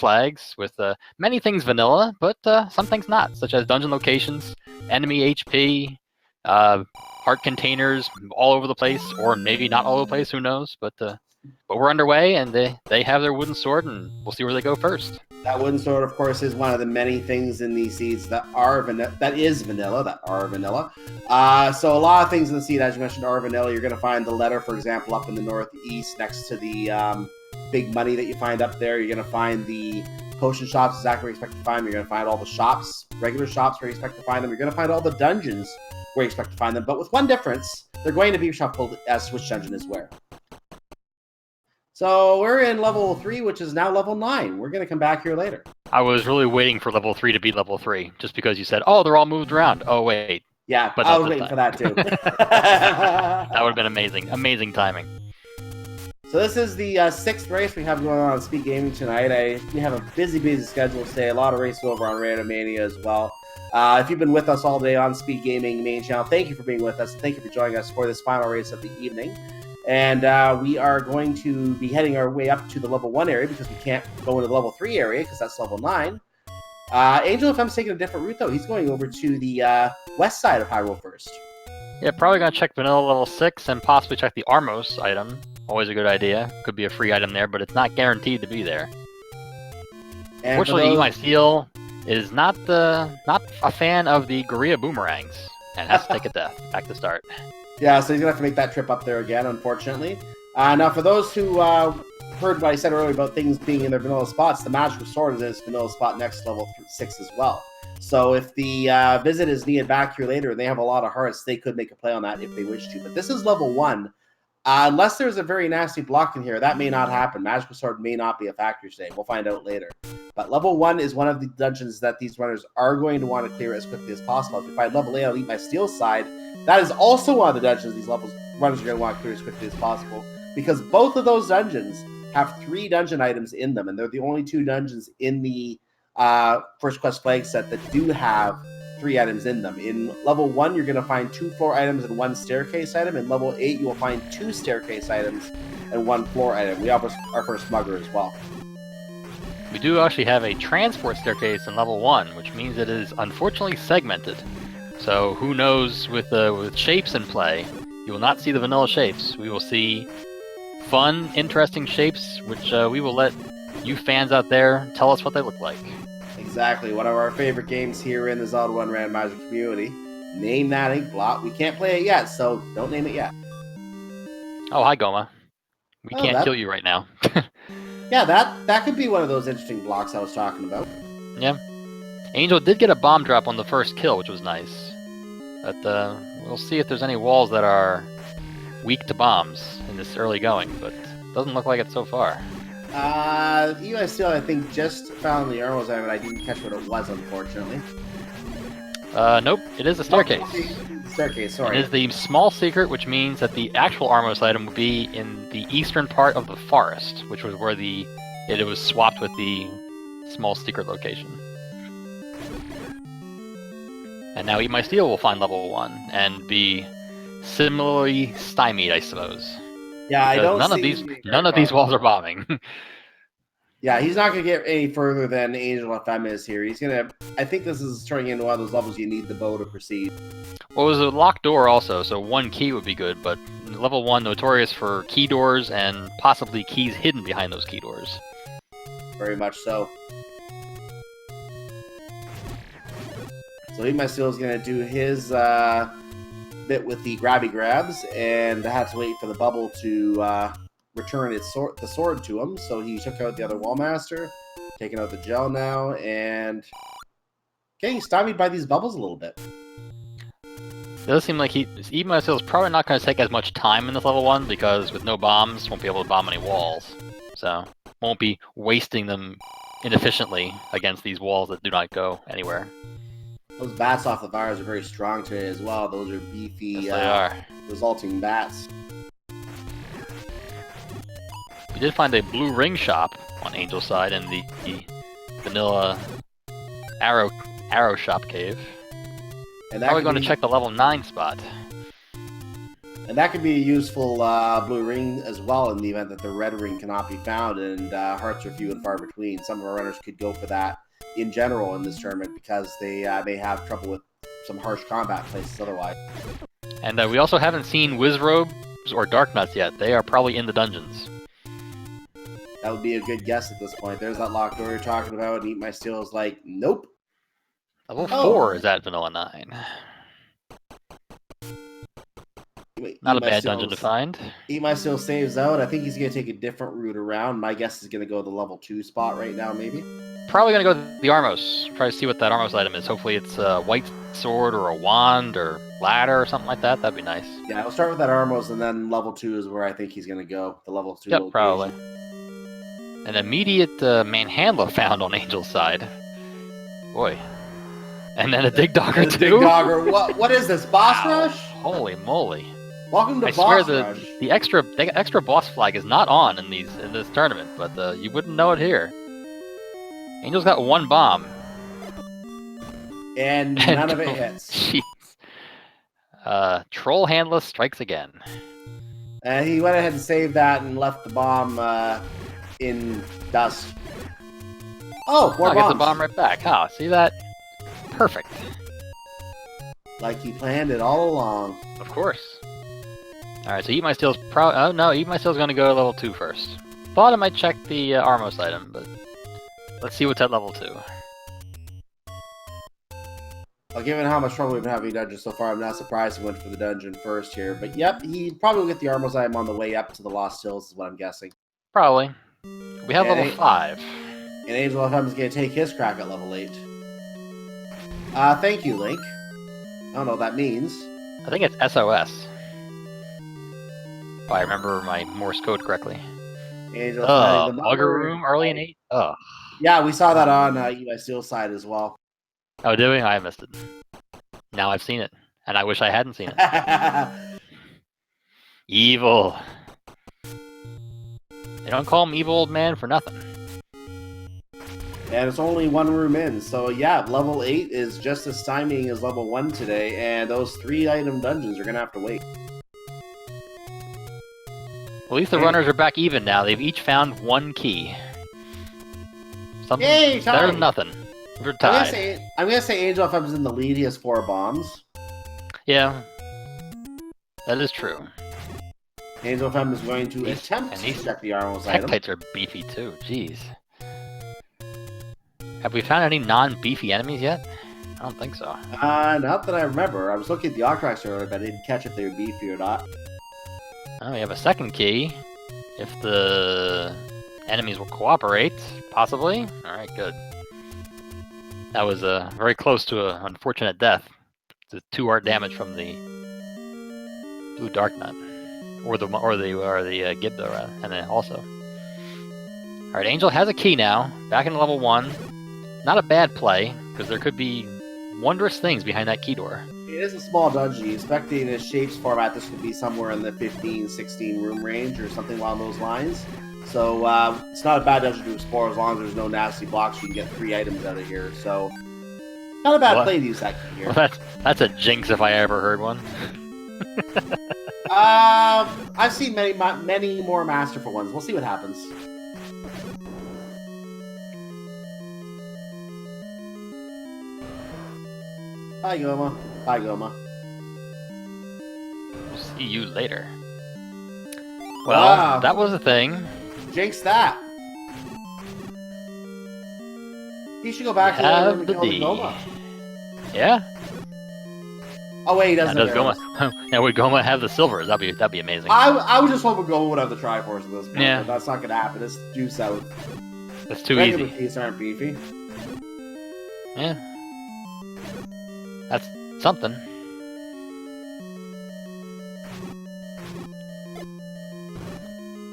flags with many things vanilla, but some things not, such as dungeon locations, enemy HP, heart containers all over the place, or maybe not all over the place, who knows? But we're underway, and they have their wooden sword, and we'll see where they go first. That wooden sword, of course, is one of the many things in these seeds that are vanilla. That is vanilla. So a lot of things in the seed, as you mentioned, are vanilla. You're going to find the letter, for example, up in the northeast next to the big money that you find up there. You're going to find the potion shops exactly where you expect to find them. You're going to find all the shops, regular shops where you expect to find them. You're going to find all the dungeons where you expect to find them. But with one difference, they're going to be shuffled as which dungeon is where. So we're in level 3, which is now level 9. We're going to come back here later. I was really waiting for level 3 to be level 3, just because you said, oh, they're all moved around. Oh, wait. Yeah, but I was waiting for that, too. That would have been amazing. Amazing timing. So this is the 6th race we have going on Speed Gaming tonight. We have a busy schedule today. A lot of races over on Randomizer as well. If you've been with us all day on Speed Gaming main channel, thank you for being with us. And thank you for joining us for this final race of the evening. And we are going to be heading our way up to the level 1 area because we can't go into the level 3 area because that's level 9. Angel FM's taking a different route, though. He's going over to the west side of Hyrule first. Yeah, probably going to check vanilla level 6 and possibly check the Armos item. Always a good idea. Could be a free item there, but it's not guaranteed to be there. And fortunately, eatmysteel is not a fan of the Gorilla boomerangs and has to take it back to start. Yeah, so he's going to have to make that trip up there again, unfortunately. Now, for those who heard what I said earlier about things being in their vanilla spots, the magical sword is in its vanilla spot next to level 6 as well. So if the visit is needed back here later and they have a lot of hearts, they could make a play on that if they wish to. But this is level 1. Unless there's a very nasty block in here, that may not happen. Magical sword may not be a factor today. We'll find out later. But level 1 is one of the dungeons that these runners are going to want to clear as quickly as possible. If you find level 8 on eatmysteel's side, that is also one of the dungeons these runners are going to want to clear as quickly as possible. Because both of those dungeons have 3 dungeon items in them. And they're the only 2 dungeons in the First Quest flag set that do have 3 items in them. In level 1, you're going to find 2 floor items and 1 staircase item. In level 8, you will find 2 staircase items and 1 floor item. We have our first mugger as well. We do actually have a transport staircase in level 1, which means it is unfortunately segmented. So who knows, with shapes in play, you will not see the vanilla shapes. We will see fun, interesting shapes, which we will let you fans out there tell us what they look like. Exactly, one of our favorite games here in the Zelda 1 Randomizer community. Name that ink blot. We can't play it yet, so don't name it yet. Oh, hi, Goma. We can't kill you right now. Yeah, that could be one of those interesting blocks I was talking about. Yeah. Angel did get a bomb drop on the first kill, which was nice. But we'll see if there's any walls that are weak to bombs in this early going, but doesn't look like it so far. eatmysteel, I think, just found the Armos item, and I didn't catch what it was, unfortunately. Nope, it is a staircase. Staircase, sorry. It is the small secret, which means that the actual Armos item will be in the eastern part of the forest, which was where it was swapped with the small secret location. And now eatmysteel will find level 1 and be similarly stymied, I suppose. Yeah, I don't. None of these walls are bombing. Yeah, he's not going to get any further than Angel FM is here. He's going to... I think this is turning into one of those levels you need the bow to proceed. Well, it was a locked door also, so 1 key would be good, but level 1 notorious for key doors and possibly keys hidden behind those key doors. Very much so. So eatmysteel is going to do his bit with the grabby grabs, and I had to wait for the bubble to return the sword to him. So he took out the other Wallmaster, taking out the gel now, and getting stymied by these bubbles a little bit. It does seem like eatmysteel is probably not going to take as much time in this level 1 because with no bombs, won't be able to bomb any walls. So won't be wasting them inefficiently against these walls that do not go anywhere. Those bats off the fires are very strong today as well. Those are beefy, yes, they are. Resulting bats. We did find a blue ring shop on Angel's side in the vanilla arrow shop cave. And now we're going to check the level 9 spot. And that could be a useful blue ring as well in the event that the red ring cannot be found and hearts are few and far between. Some of our runners could go for that in general in this tournament because they may have trouble with some harsh combat places otherwise. And we also haven't seen Wizrobes or Dark Nuts yet. They are probably in the dungeons. That would be a good guess at this point. There's that locked door you're talking about, and Eat My Steel is like, nope. Level 4 is at Vanilla 9. Wait, Not a bad dungeon to find. Eat My Steel saves out. I think he's going to take a different route around. My guess is going to go to the level 2 spot right now, maybe. Probably going to go to the Armos. Try to see what that Armos item is. Hopefully it's a white sword or a wand or ladder or something like that. That'd be nice. Yeah, I'll start with that Armos, and then level 2 is where I think he's going to go. The level 2 location. Probably. An immediate manhandler found on Angel's side. Boy. And then a Dig Dogger too? Dig Dogger. What is this, Boss Rush? Holy moly. Welcome to I Boss swear Rush. the extra boss flag is not on in this tournament, but you wouldn't know it here. Angel's got 1 bomb. And none of it hits. Jeez. Troll Handler strikes again. He went ahead and saved that and left the bomb in dust. Oh, more bombs. Gets the bomb right back. Oh, see that? Perfect. Like he planned it all along. Of course. Alright, so Eat My Steel's oh no, Eat My Steel's gonna go to level 2 first. Thought I might check the Armos item, but let's see what's at level 2. Well, given how much trouble we've been having dungeons so far, I'm not surprised he went for the dungeon first here. But yep, he probably will get the Armos item on the way up to the Lost Hills, is what I'm guessing. Probably. We have level 5. And Angel FM is going to take his crack at level 8. Thank you, Link. I don't know what that means. I think it's SOS. If I remember my Morse code correctly. Angel Auger Room early in 8? Oh. Yeah, we saw that on Eat My Steel side as well. Oh, did we? I missed it. Now I've seen it. And I wish I hadn't seen it. Evil. They don't call him Evil Old Man for nothing. And it's only 1 room in, so yeah, level 8 is just as timing as level 1 today, and those 3-item dungeons are going to have to wait. At least the runners are back even now. They've each found 1 key. Something better than nothing. We're tied. I'm gonna say Angel FM is in the lead. He has 4 bombs. Yeah. That is true. Angel FM is going to attempt to check the Armos item. Hectites are beefy too, jeez. Have we found any non-beefy enemies yet? I don't think so. Not that I remember. I was looking at the Octrax earlier, but I didn't catch if they were beefy or not. Oh, we have a 2nd key. If the enemies will cooperate, possibly. Alright, good. That was very close to an unfortunate death. It's 2 art damage from the Blue Dark Nut. Or the Gibda, rather. And then also. Alright, Angel has a key now. Back in level 1. Not a bad play, because there could be wondrous things behind that key door. It is a small dungeon. Expecting a shapes format, this would be somewhere in the 15, 16 room range or something along those lines. So it's not a bad dungeon to explore as long as there's no nasty blocks. You can get 3 items out of here. So not a bad play to use that key here. Well, that's a jinx if I ever heard one. I've seen many more masterful ones. We'll see what happens. Bye, Goma. Bye, Goma. We'll see you later. Well, that was a thing. Jinx that. He should go back to the Goma. Yeah. Oh wait, he doesn't. Does Goma? Now would Goma have the silvers? That'd be amazing. I would just hope Goma would have the Triforce at this point. Yeah. But that's not gonna happen. It's juice out. That's too easy. Keys aren't beefy. Yeah. That's something.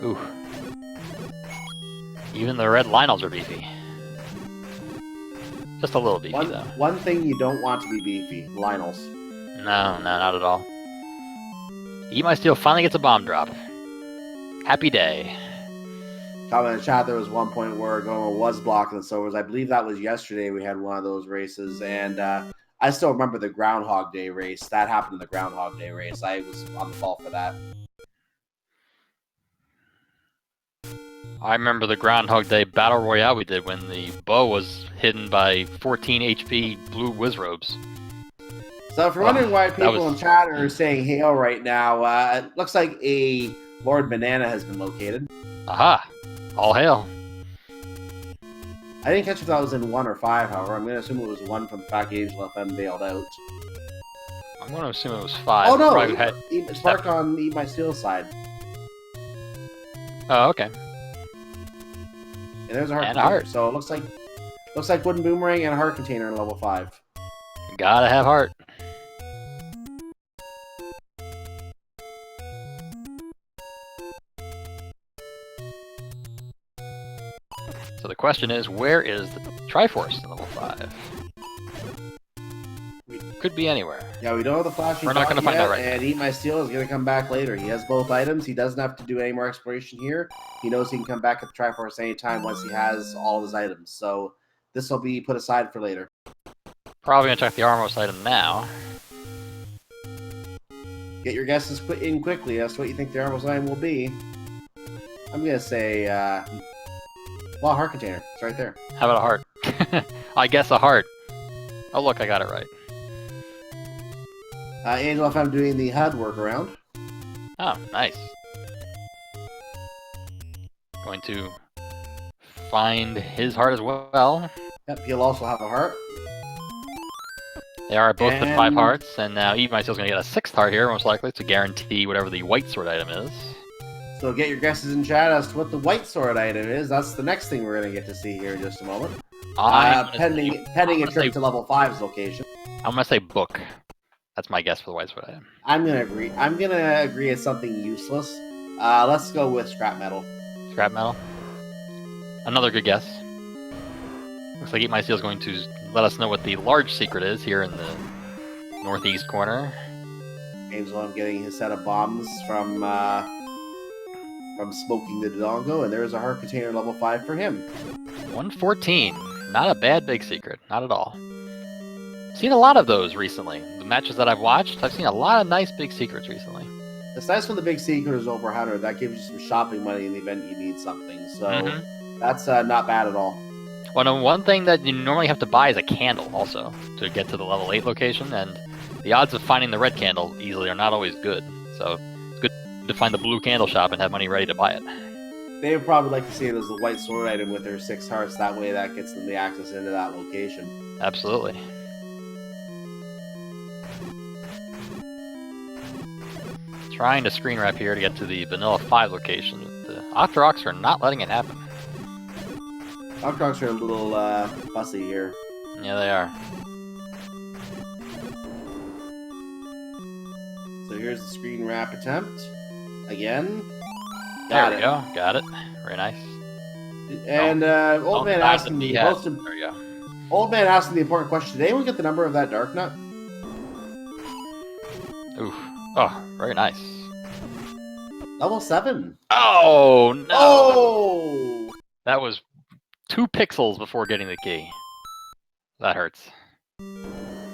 Ooh. Even the red Lionels are beefy. Just a little beefy, though. One thing you don't want to be beefy, Lionels. No, not at all. Eat My Steel finally gets a bomb drop. Happy day. Comment in the chat, there was one point where Goma was blocking the silvers. I believe that was yesterday we had one of those races, and I still remember the Groundhog Day race. That happened in the Groundhog Day race. I was on the ball for that. I remember the Groundhog Day Battle Royale we did when the bow was hidden by 14 HP blue Wizrobes. So if you're wondering why people in chat are saying hail right now, it looks like a Lord Banana has been located. Aha! All hail. I didn't catch if that was in 1 or 5, however. I'm going to assume it was 1 from the fact Angel FM bailed out. I'm going to assume it was 5. Oh no! It's marked on Eat My Steel side. Oh, okay. And there's a heart container. So it looks like wooden boomerang and a heart container in level 5. Gotta have heart. So the question is, where is the Triforce in level 5? Could be anywhere. Yeah, we don't have the flashing. We're not going to find out right now. And Eat My Steel is going to come back later. He has both items. He doesn't have to do any more exploration here. He knows he can come back at the Triforce anytime once he has all of his items. So this will be put aside for later. Probably going to check the Armos item now. Get your guesses put in quickly as to what you think the Armos item will be. I'm going to say, well, heart container. It's right there. How about a heart? I guess a heart. Oh, look, I got it right. Angel, if I'm doing the HUD workaround. Oh, nice. Going to find his heart as well. Yep, he'll also have a heart. They are both the 5 hearts, and now Eat My Steel is going to get a 6th heart here, most likely, to guarantee whatever the white sword item is. So get your guesses in chat as to what the white sword item is. That's the next thing we're going to get to see here in just a moment. Pending a trip to level 5's location. I'm going to say book. That's my guess for the white sword item. I'm going to agree. I'm going to agree it's something useless. Let's go with scrap metal. Scrap metal? Another good guess. Looks like Eat My Steel is going to let us know what the large secret is here in the northeast corner. Angel, I'm getting his set of bombs from smoking the Dodongo, and there's a heart container level 5 for him. 114. Not a bad big secret. Not at all. Seen a lot of those recently. The matches that I've watched, I've seen a lot of nice big secrets recently. It's nice when the big secret is over 100. That gives you some shopping money in the event you need something. So that's not bad at all. Well, one thing that you normally have to buy is a candle also to get to the level 8 location, and the odds of finding the red candle easily are not always good. So it's good to find the blue candle shop and have money ready to buy it. They would probably like to see it as the white sword item with their 6 hearts. That way that gets them the access into that location. Absolutely. Trying to screen wrap here to get to the vanilla 5 location. The Octoroks are not letting it happen. Octoroks are a little fussy here. Yeah, they are. So here's the screen wrap attempt. Again. There we go. Got it. Very nice. And Old Man asking the Old Man asking the important question. Did anyone get the number of that Dark Nut? Oof. Oh, very nice. Level 7. Oh, no. Oh! That was 2 pixels before getting the key. That hurts.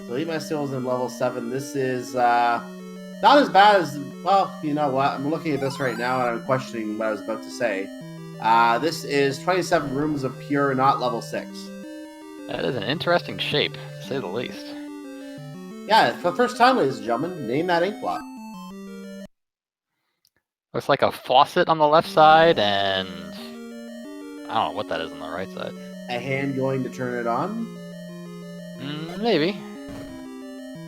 So Eat My Steel is in level 7. This is not as bad as... Well, you know what? I'm looking at this right now and I'm questioning what I was about to say. This is 27 rooms of pure, not level 6. That is an interesting shape, to say the least. Yeah, for the first time, ladies and gentlemen, name that ink blot. Looks like a faucet on the left side, and I don't know what that is on the right side. A hand going to turn it on? Maybe.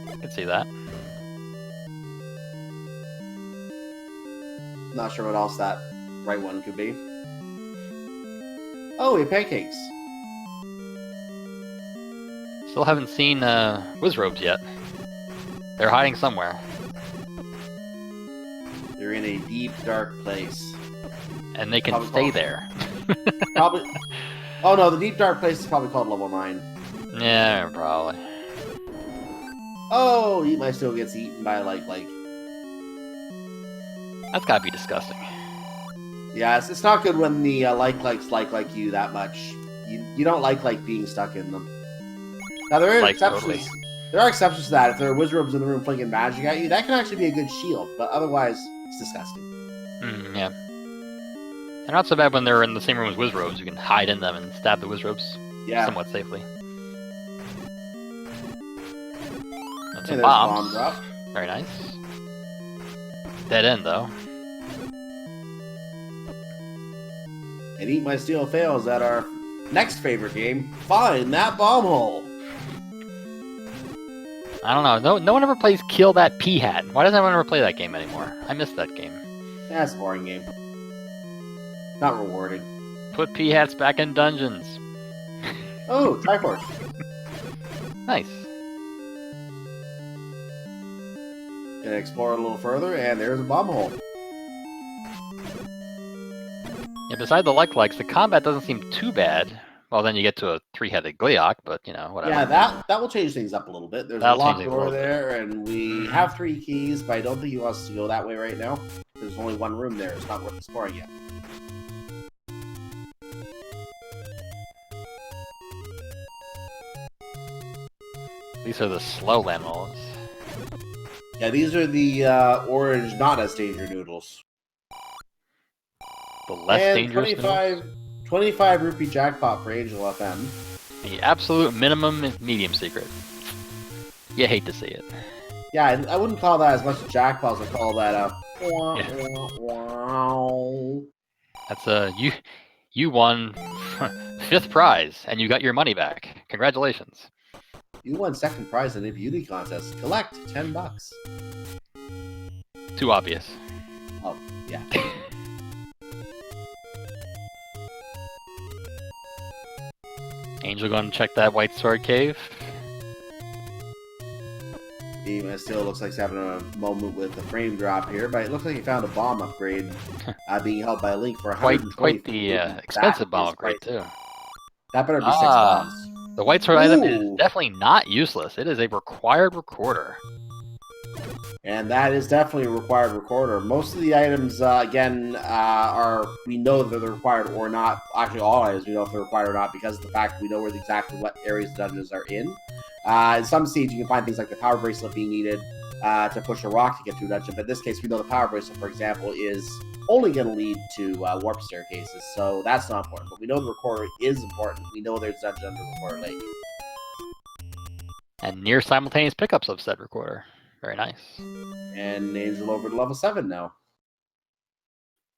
I can see that. Not sure what else that right one could be. Oh, we have pancakes. Still haven't seen Wizrobes yet. They're hiding somewhere. They're in a deep, dark place. And they can stay there. Probably. Oh no, the deep, dark place is probably called level 9. Yeah, probably. Oh, Eat My Steel gets eaten by like. That's gotta be disgusting. Yeah, it's not good when the like you that much. You don't like being stuck in them. Now there is exceptions. Totally. There are exceptions to that. If there are wizards in the room flinging magic at you, that can actually be a good shield, but otherwise, it's disgusting. Yeah. They're not so bad when they're in the same room as wizards. You can hide in them and stab the wizards somewhat safely. And some bombs. Bomb drop. Very nice. Dead end, though. And Eat My Steel fails at our next favorite game, Find That Bomb Hole. I don't know. No one ever plays Kill That Pea Hat. Why doesn't anyone ever play that game anymore? I miss that game. That's a boring game. Not rewarding. Put pea hats back in dungeons. Oh, Triforce. Nice. Gonna explore a little further, and there's a bomb hole. Yeah, beside the likes, the combat doesn't seem too bad. Well, then you get to a 3-headed Gleeok, but, you know, whatever. Yeah, that will change things up a little bit. There's a locked door there, and we have 3 keys, but I don't think he wants to go that way right now. There's only 1 room there. It's not worth exploring yet. These are the slow lamels. Yeah, these are the orange not as danger noodles. The less dangerous 25 rupee jackpot for Angel FM. The absolute minimum medium secret. You hate to see it. Yeah, I wouldn't call that as much a jackpot as I call that a... That's you won 5th prize, and you got your money back. Congratulations. You won 2nd prize in a beauty contest. Collect $10. Too obvious. Oh, yeah. Angel going to check that white sword cave. He still looks like he's having a moment with the frame drop here, but it looks like he found a bomb upgrade being held by Link for quite the expensive bomb upgrade, too. That better be 6 bombs. The white sword item is definitely not useless. It is a required recorder. And that is definitely a required recorder. Most of the items, again, we know that they're required or not. Actually, all items we know if they're required or not because of the fact we know exactly what areas the dungeons are in. In some seeds, you can find things like the power bracelet being needed to push a rock to get to a dungeon. But in this case, we know the power bracelet, for example, is only going to lead to warp staircases. So that's not important. But we know the recorder is important. We know there's dungeon under Recorder Lake. And near simultaneous pickups of said recorder. Very nice. And Angel over to level 7 now.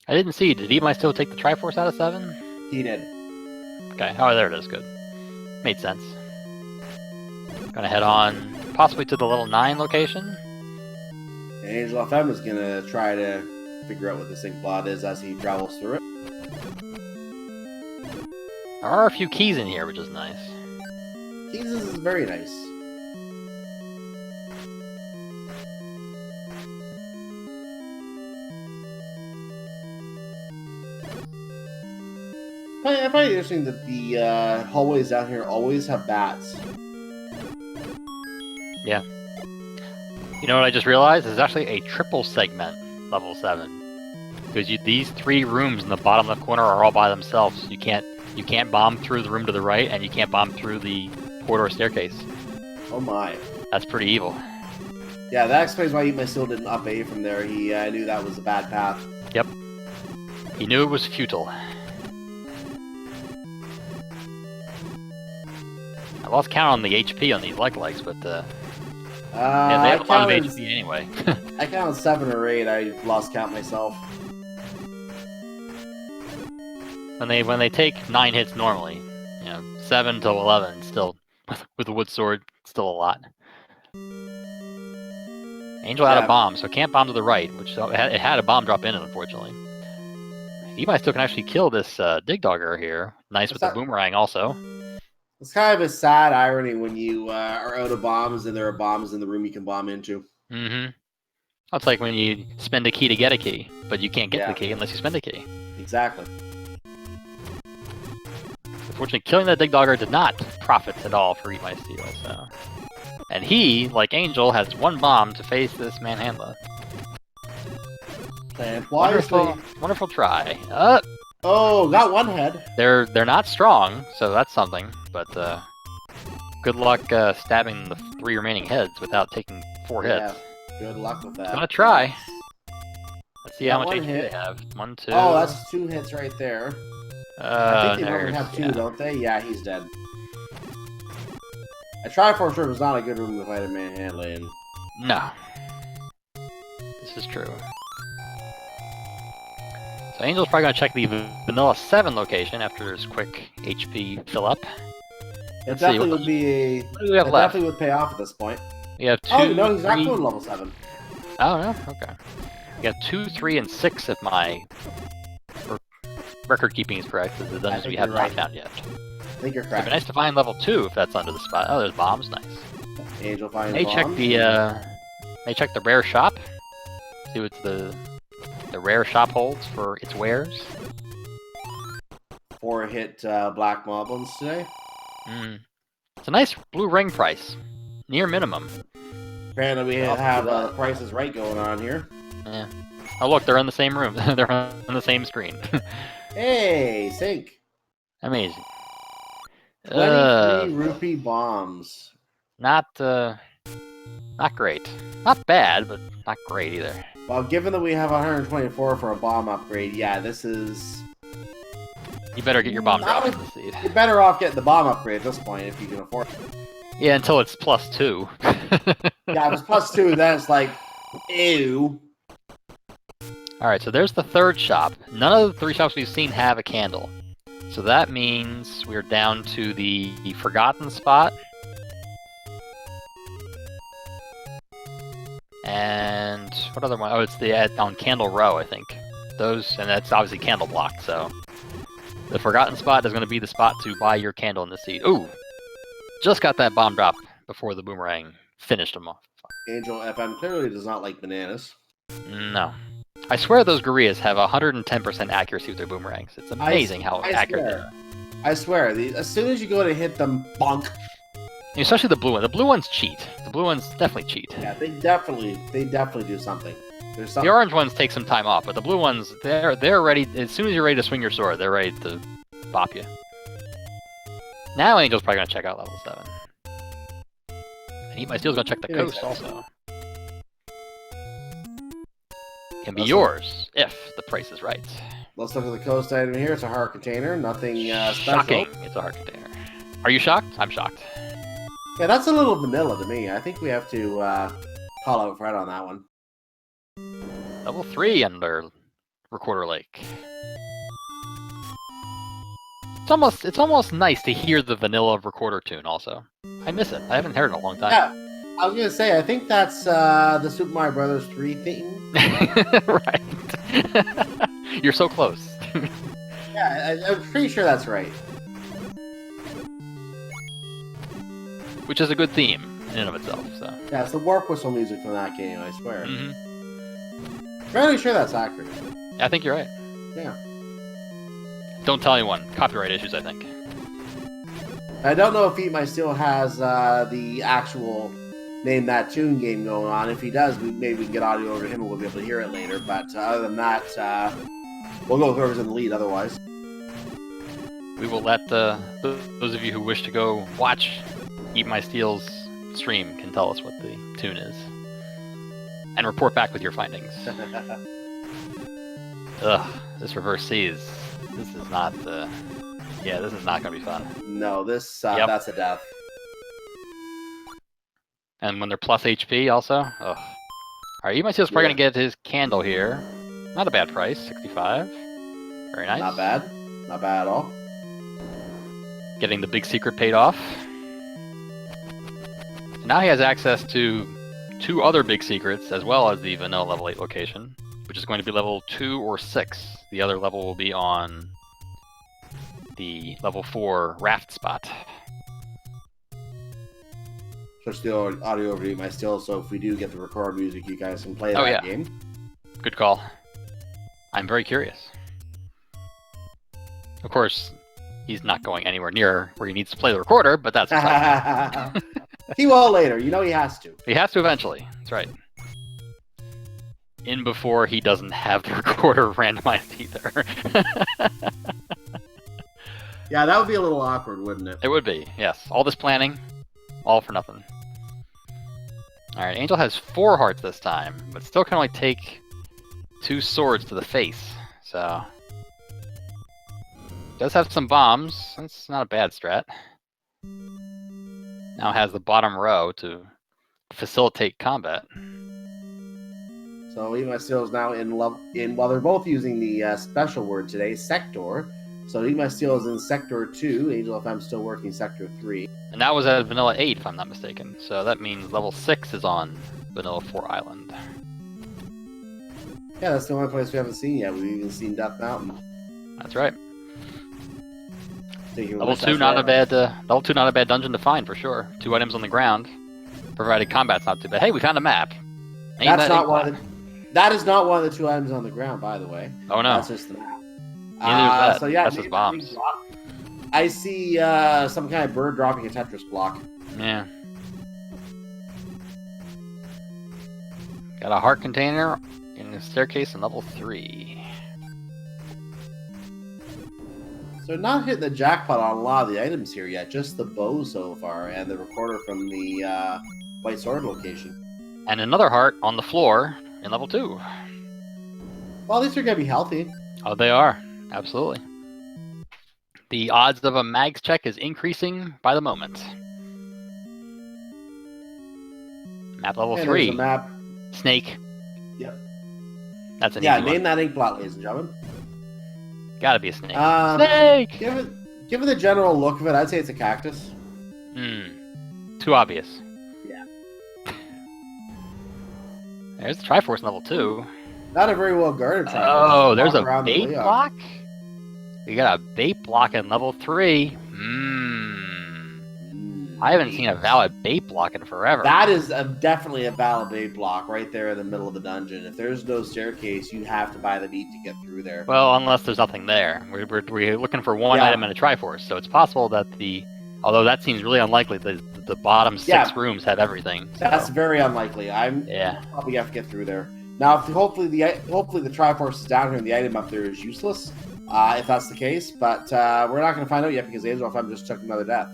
I didn't see. Did Eat My Steel take the Triforce out of 7? He did. Okay. Oh, there it is. Good. Made sense. Gonna head on possibly to the level 9 location. And Angel FM is gonna try to figure out what this ink plot is as he travels through it. There are a few keys in here, which is nice. Keys is very nice. I find it interesting that the hallways down here always have bats. Yeah. You know what I just realized? There's actually a triple segment level 7. Because these 3 rooms in the bottom left corner are all by themselves. You can't bomb through the room to the right, and you can't bomb through the corridor staircase. Oh my. That's pretty evil. Yeah, that explains why Eat My Steel didn't up A from there. He knew that was a bad path. Yep. He knew it was futile. I lost count on the HP on these likes, but yeah, they have a lot of HP anyway. I counted 7 or 8. I lost count myself. When they take 9 hits normally, 7 to 11 still with the wood sword, still a lot. Angel had a bomb, so can't bomb to the right, which it had a bomb drop in it, unfortunately. Eat My Steel can actually kill this Dig Dogger here. Nice with the boomerang also. It's kind of a sad irony when you are out of bombs and there are bombs in the room you can bomb into. Mm-hmm. It's like when you spend a key to get a key, but you can't get the key unless you spend a key. Exactly. Unfortunately, killing that Dig Dogger did not profit at all for Eat My Steel. So. And he, like Angel, has 1 bomb to face this Manhandla. Wonderful try. Oh, got 1 head. They're not strong, so that's something. But Good luck stabbing the 3 remaining heads without taking 4 hits. Good luck with that. Gonna try. Let's see Yeah, how much 1 HP hit. they have. 1, 2. Oh, that's 2 hits right there. I think they normally have 2, don't they? Yeah, he's dead. A Triforce room is not a good room to fight a manhandle in. No. This is true. So Angel's probably going to check the Vanilla 7 location after his quick HP fill up. It definitely would be. What do we have it left? definitely would pay off at this point. We have 2. Oh no, he's not 3... going level 7. Oh no, okay. We have 2, 3, and 6 if my record keeping is correct. The dungeons we have not found yet. I think you're correct. It'd be nice to find level 2 if that's under the spot. Oh, there's bombs. Nice. Angel finds May check bombs. May check the rare shop. See what the rare shop holds for its wares. 4 hit black moblins today. It's a nice blue ring price, near minimum. Apparently we have the prices right going on here. Yeah. Oh look, they're in the same room. They're on the same screen. Hey, sync. Amazing. 23 rupee bombs. Not great. Not bad, but not great either. Well, given that we have 124 for a bomb upgrade, yeah, this is... You better get your bomb drops in the seed. You're better off getting the bomb upgrade at this point if you can afford it. Yeah, until it's +2. Yeah, if it's +2, then it's like, ew. Alright, so there's the 3rd shop. None of the 3 shops we've seen have a candle. So that means we're down to the Forgotten spot. And what other one? Oh, it's the on Candle Row, I think. Those, and that's obviously candle blocked, so... The Forgotten spot is going to be the spot to buy your candle in the seed. Ooh! Just got that bomb drop before the boomerang finished him off. Angel FM clearly does not like bananas. No. I swear those gorillas have 110% accuracy with their boomerangs. It's amazing how accurate they are. I swear. As soon as you go to hit them, bonk. Especially the blue one. The blue ones cheat. The blue ones definitely cheat. Yeah, they definitely do something. There's something. The orange ones take some time off, but the blue ones, they're ready. As soon as you're ready to swing your sword, they're ready to bop you. Now Angel's probably going to check out level 7. And eatmysteel1's going to check the coast also. Can be yours if the price is right. Let's look at the coast item here. It's a heart container. Nothing special. Shocking. It's a heart container. Are you shocked? I'm shocked. Yeah, that's a little vanilla to me. I think we have to call out Fred on that one. Level 3 under Recorder Lake. It's almost nice to hear the vanilla Recorder tune also. I miss it. I haven't heard it in a long time. Yeah, I was gonna say, I think that's the Super Mario Brothers 3 theme. Right. You're so close. Yeah, I'm pretty sure that's right. Which is a good theme in and of itself. So. Yeah, it's the warp whistle music from that game, I swear. Mm-hmm. Fairly sure that's accurate. I think you're right. Yeah. Don't tell anyone. Copyright issues, I think. I don't know if eatmysteel1 has the actual Name That Tune game going on. If he does, maybe we can get audio over to him and we'll be able to hear it later. But other than that, we'll go with whoever's in the lead otherwise. We will let those of you who wish to go watch eatmysteel1's stream can tell us what the tune is. And report back with your findings. Ugh, this reverse C is... This is not yeah, this is not going to be fun. No, this that's a death. And when they're plus HP also? Ugh. Alright, eatmysteel1's probably going to get his candle here. Not a bad price, 65. Very nice. Not bad. Not bad at all. Getting the big secret paid off. Now he has access to 2 other big secrets, as well as the vanilla level 8 location, which is going to be level 2 or 6. The other level will be on the level 4 raft spot. Switch the audio over to eatmysteel1, so if we do get the record music, you guys can play that game. Good call. I'm very curious. Of course, he's not going anywhere near where he needs to play the recorder, but that's exciting. He will later. You know he has to. He has to eventually. That's right. In before he doesn't have the recorder randomized either. Yeah, that would be a little awkward, wouldn't it? It would be, yes. All this planning, All for nothing. Alright, Angel has 4 hearts this time, but still can only take 2 swords to the face, so... Does have some bombs. That's not a bad strat. Now has the bottom row to facilitate combat. So eatmysteel is now well, they're both using the special word today, sector. So eatmysteel is in sector 2. Angel FM still working sector 3. And that was at vanilla 8, if I'm not mistaken. So that means level 6 is on vanilla 4 island. Yeah, that's the only place we haven't seen yet. We've even seen Death Mountain. That's right. Level 2 not a bad dungeon to find for sure. 2 items on the ground, provided combat's not too bad. Hey, we found a map. That is not one of the 2 items on the ground, by the way. Oh no, that's just the map. Neither is that. So yeah, that's just bombs. I see some kind of bird dropping a Tetris block. Yeah. Got a heart container in the staircase in level 3. So not hitting the jackpot on a lot of the items here yet, just the bow so far, and the recorder from the White Sword location. And another heart on the floor in level 2. Well, at least they're going to be healthy. Oh, they are. Absolutely. The odds of a mags check is increasing by the moment. Map level 3. There's a map. Snake. Yep. That's an easy one. Name that ink blot, ladies and gentlemen. Gotta be a snake. Snake! Given the general look of it, I'd say it's a cactus. Too obvious. Yeah. There's the Triforce level 2. Not a very well guarded Triforce. Oh, there's a bait block? We got a bait block in level 3. I haven't seen a valid bait block in forever. That is definitely a valid bait block right there in the middle of the dungeon. If there's no staircase, you have to buy the meat to get through there. Well, unless there's nothing there. We're looking for one item in a Triforce, so it's possible that although that seems really unlikely, the bottom 6 rooms have everything. So. That's very unlikely. Probably have to get through there. Now, hopefully the Triforce is down here and the item up there is useless, if that's the case. But we're not going to find out yet because Angel FM just took another death.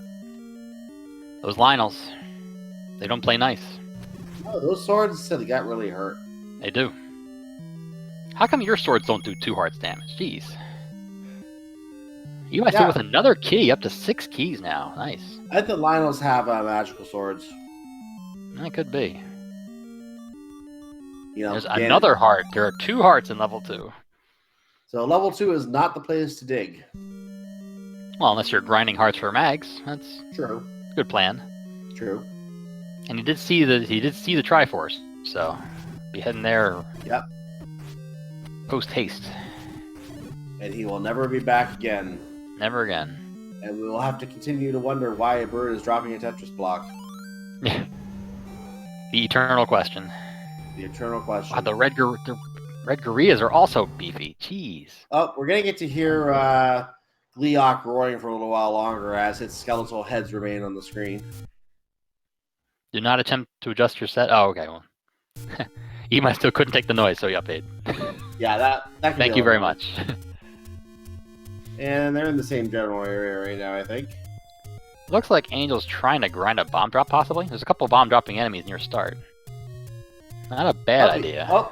Those Lionels, they don't play nice. No, those swords said they got really hurt. They do. How come your swords don't do 2 hearts damage? Jeez. You might still with another key, up to 6 keys now. Nice. I think the Lionels have magical swords. That could be. There's again, another heart. There are 2 hearts in level 2. So level 2 is not the place to dig. Well, unless you're grinding hearts for mags. That's true. Good plan. True. And he did see the Triforce, so be heading there. Yep. Post haste. And he will never be back again. Never again. And we will have to continue to wonder why a bird is dropping a Tetris block. Yeah. The eternal question. The eternal question. Wow, the red gorillas are also beefy. Jeez. Oh, we're gonna get to hear Gleeok roaring for a little while longer as its skeletal heads remain on the screen. Do not attempt to adjust your set. Oh, okay. Well, eatmysteel couldn't take the noise, so you update. Yeah, that Thank you very much. And they're in the same general area right now, I think. Looks like Angel's trying to grind a bomb drop, possibly. There's a couple of bomb dropping enemies near start. Not a bad idea. Oh,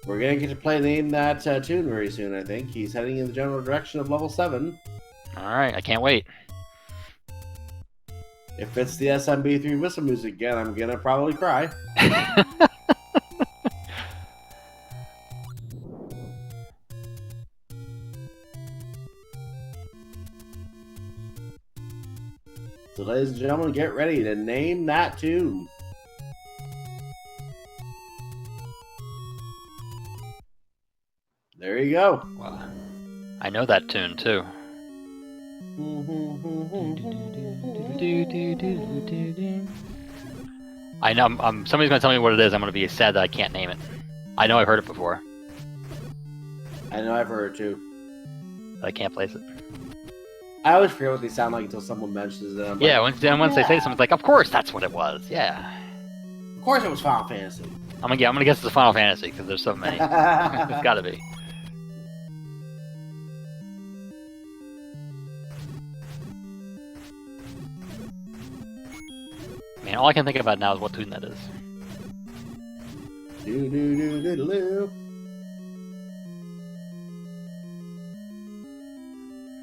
we're going to get to play name that tune very soon, I think. He's heading in the general direction of level 7. Alright, I can't wait. If it's the SMB3 whistle music again, I'm going to probably cry. So, ladies and gentlemen, get ready to name that tune. There you go. Wow. I know that tune too. I know. Somebody's gonna tell me what it is. I'm gonna be sad that I can't name it. I know I've heard it before. I know I've heard it too. But I can't place it. I always forget what they sound like until someone mentions them. Yeah, once they say something, it's like, of course that's what it was. Yeah. Of course it was Final Fantasy. I'm gonna guess it's a Final Fantasy because there's so many. It's gotta be. Man, all I can think about now is what tune that is. Do do do do do.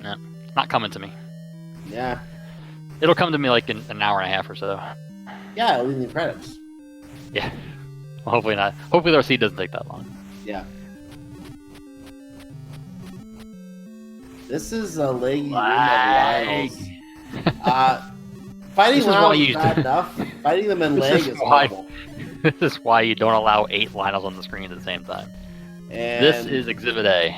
No, it's not coming to me. Yeah. It'll come to me like in an hour and a half or so. Yeah, leaving the credits. Yeah. Well, hopefully not. Hopefully the receipt doesn't take that long. Yeah. This is a leggy room of Lionels. Fighting Lionels is bad enough. Fighting them in leg is horrible. This is why you don't allow 8 Lionels on the screen at the same time. And this is Exhibit A.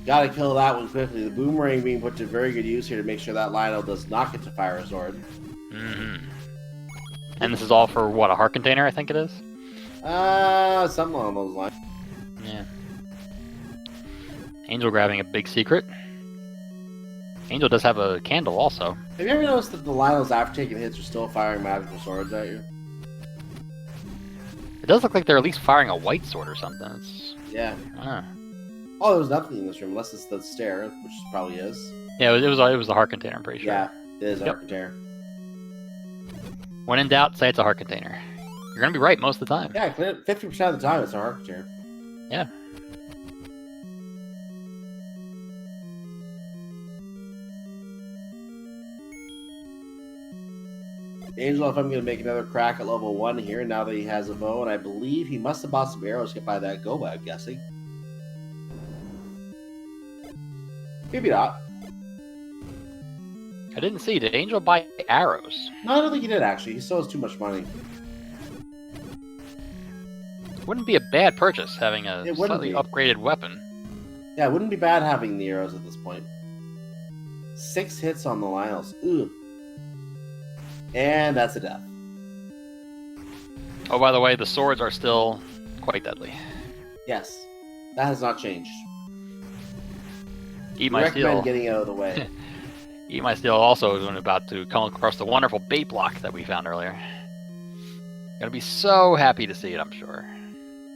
Gotta kill that one quickly. The boomerang being put to very good use here to make sure that Lionel does not get to fire a sword. Mm-hmm. And this is all for, what, a heart container, I think it is? Something along those lines. Yeah. Angel grabbing a big secret. Angel does have a candle also. Have you ever noticed that the Lionels after taking hits are still firing magical swords at you? It does look like they're at least firing a white sword or something. It's... Yeah. Ah. Oh, there's nothing in this room unless it's the stair, which probably is. Yeah, it was a heart container, I'm pretty sure. Yeah, it is a heart container. When in doubt, say it's a heart container. You're gonna be right most of the time. Yeah, 50% of the time it's a heart container. Yeah. Angel, if I'm going to make another crack at level 1 here, now that he has a bow, and I believe he must have bought some arrows to get by that go, I'm guessing. Maybe not. I didn't see. Did Angel buy arrows? No, I don't think he did, actually. He still has too much money. Wouldn't be a bad purchase, having a slightly upgraded weapon. Yeah, it wouldn't be bad having the arrows at this point. 6 hits on the Lionels. Ugh. And that's a death. Oh, by the way, the swords are still quite deadly. Yes. That has not changed. Eat My Steel. Recommend getting out of the way. Eat My Steel also is about to come across the wonderful bait block that we found earlier. Gonna be so happy to see it, I'm sure.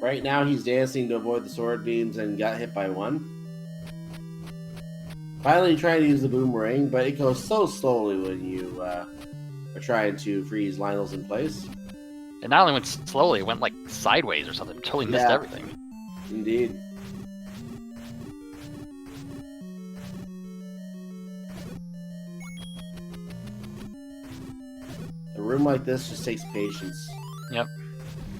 Right now, he's dancing to avoid the sword beams and got hit by one. Finally trying to use the boomerang, but it goes so slowly when you are trying to freeze Lionels in place. And not only went slowly, it went like sideways or something. Totally missed everything. Indeed. A room like this just takes patience. Yep.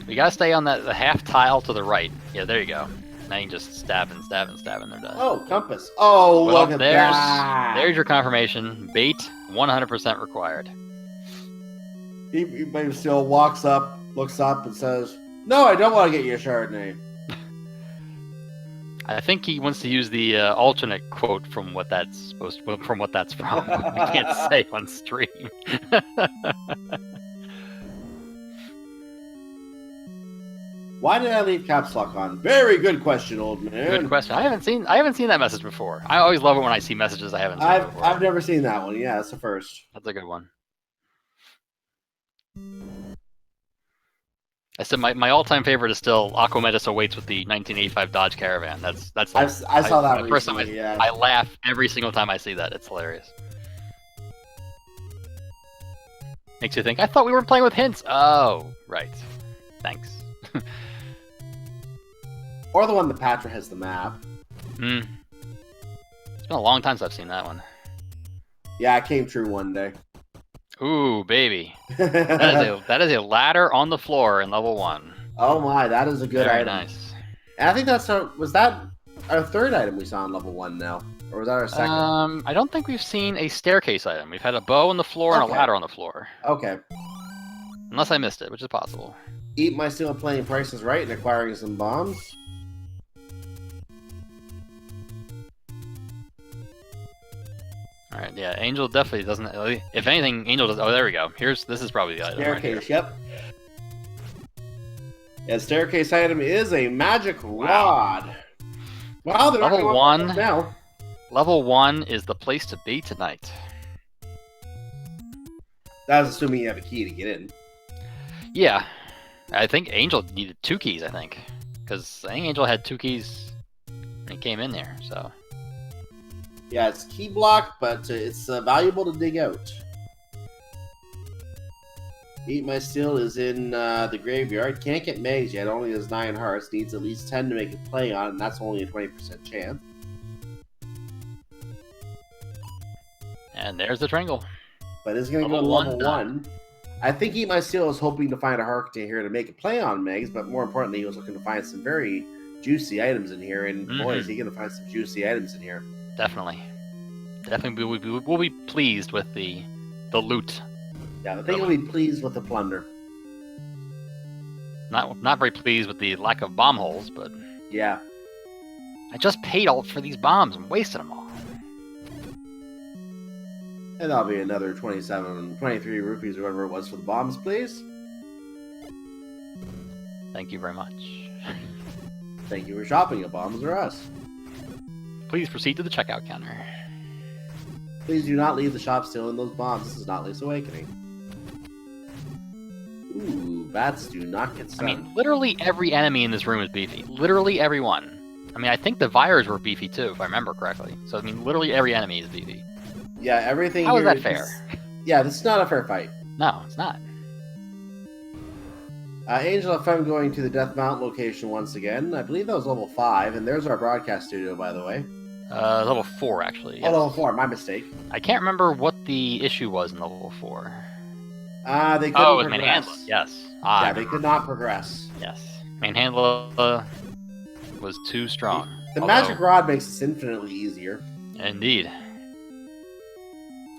We gotta stay on the half tile to the right. Yeah, there you go. Now you can just stab and stab and stab and they're done. Oh, compass. Oh, well, look at that. There's your confirmation. Bait 100% required. He still walks up, looks up, and says, "No, I don't want to get you a Chardonnay." I think he wants to use the alternate quote from what that's from. We can't say on stream. Why did I leave caps lock on? Very good question, old man. Good question. I haven't seen that message before. I always love it when I see messages I haven't seen before. I've never seen that one. Yeah, that's the first. That's a good one. I said my all-time favorite is still Aquametis awaits with the 1985 Dodge Caravan. That's like, I saw that recently, first time yeah. I laugh every single time I see that. It's hilarious. Makes you think, I thought we were playing with hints. Oh, right. Thanks. Or the one that Patra has the map. Hmm. It's been a long time since I've seen that one. Yeah, it came true one day. Ooh, baby. That is a ladder on the floor in level 1. Oh my, that is a good Very item. Nice. And I think was that our third item we saw in level 1 now? Or was that our second? I don't think we've seen a staircase item. We've had a bow on the floor and a ladder on the floor. Okay. Unless I missed it, which is possible. Eat My Steel playing Price is Right and acquiring some bombs. Alright, yeah, Angel definitely doesn't... If anything, Angel does... Oh, there we go. This is probably the item. Staircase, right yep. Yeah, staircase item is a magic rod. Wow, they're level 1 now. Level 1 is the place to be tonight. That's assuming you have a key to get in. Yeah. I think Angel needed 2 keys, I think. Because I think Angel had 2 keys when he came in there, so... Yeah, it's key block, but it's valuable to dig out. Eat My Steel is in the graveyard. Can't get Mags yet. Only has 9 hearts. Needs at least 10 to make a play on it, and that's only a 20% chance. And there's the Tringle. But it's going to go to level 1. I think Eat My Steel is hoping to find a heart here to make a play on Megs, but more importantly, he was looking to find some very juicy items in here. And boy, is he going to find some juicy items in here. Definitely. We'll be pleased with the loot. Yeah, I think he'll be pleased with the plunder. Not very pleased with the lack of bomb holes, but yeah. I just paid all for these bombs and wasted them all. And that'll be another 23 rupees or whatever it was for the bombs, please. Thank you very much. Thank you for shopping at Bombs or Us. Please proceed to the checkout counter. Please do not leave the shop stealing those bombs. This is not Link's Awakening. Ooh, bats do not get stunned. I mean, literally every enemy in this room is beefy. Literally everyone. I mean, I think the Vires were beefy too, if I remember correctly. So, I mean, literally every enemy is beefy. Yeah, everything. How is that fair? Yeah, this is not a fair fight. No, it's not. Angel FM going to the Death Mount location once again. I believe that was level 5, and there's our broadcast studio, by the way. Level 4, actually. Yes. Oh, level 4, my mistake. I can't remember what the issue was in level 4. They couldn't progress. Manhandla, yes. Yeah, they could not progress. Yes. Manhandla was too strong. The magic rod makes this infinitely easier. Indeed.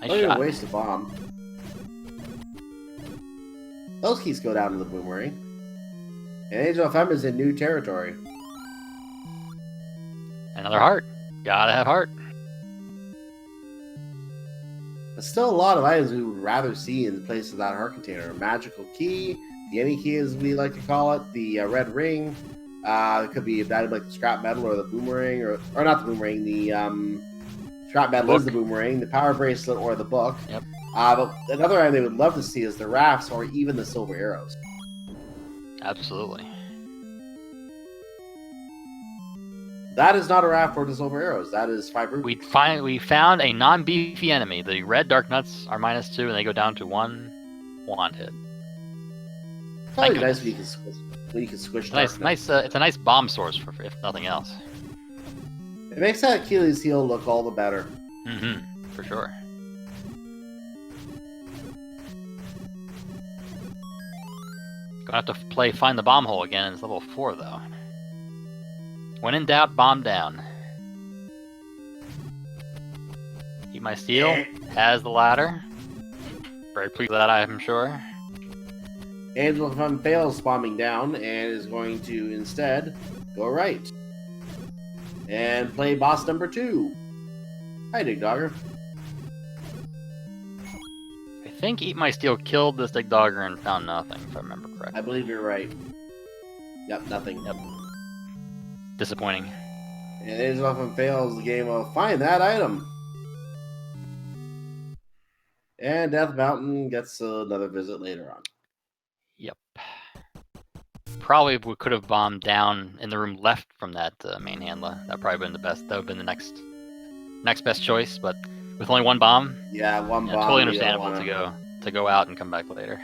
Don't even waste a bomb. Those keys go down to the boomerang. And Angel FM is in new territory. Another heart. Gotta have heart. There's still a lot of items we would rather see in place of that heart container. A magical key, the Yeti key as we like to call it, the red ring. It could be an item like the scrap metal or the boomerang, or not the boomerang, the scrap metal is the boomerang, the power bracelet, or the book. Yep. But another item they would love to see is the rafts or even the silver arrows. Absolutely. That is not a raft or the silver arrows. That is 5 rupees. We found a non-beefy enemy. The red dark nuts are -2, and they go down to 1 wand hit. Probably nice when you can squish. Nice. It's a nice bomb source for if nothing else. It makes that Achilles heel look all the better. For sure. Gonna have to find the bomb hole again. It's level 4 though. When in doubt, bomb down. Eat My Steel has the ladder. Very pleased with that, I'm sure. Angel FM fails bombing down and is going to instead go right. And play boss number 2. Hi, Dig Dogger. I think Eat My Steel killed this Dig Dogger and found nothing, if I remember correctly. I believe you're right. Yep, nothing. Yep. Disappointing. And Angel FM fails the game of find that item. And Death Mountain gets another visit later on. Yep. Probably we could have bombed down in the room left from that main handler. That probably been the best. That would have been the next best choice. But with only 1 bomb, yeah, 1 bomb. Totally understandable to go out and come back later.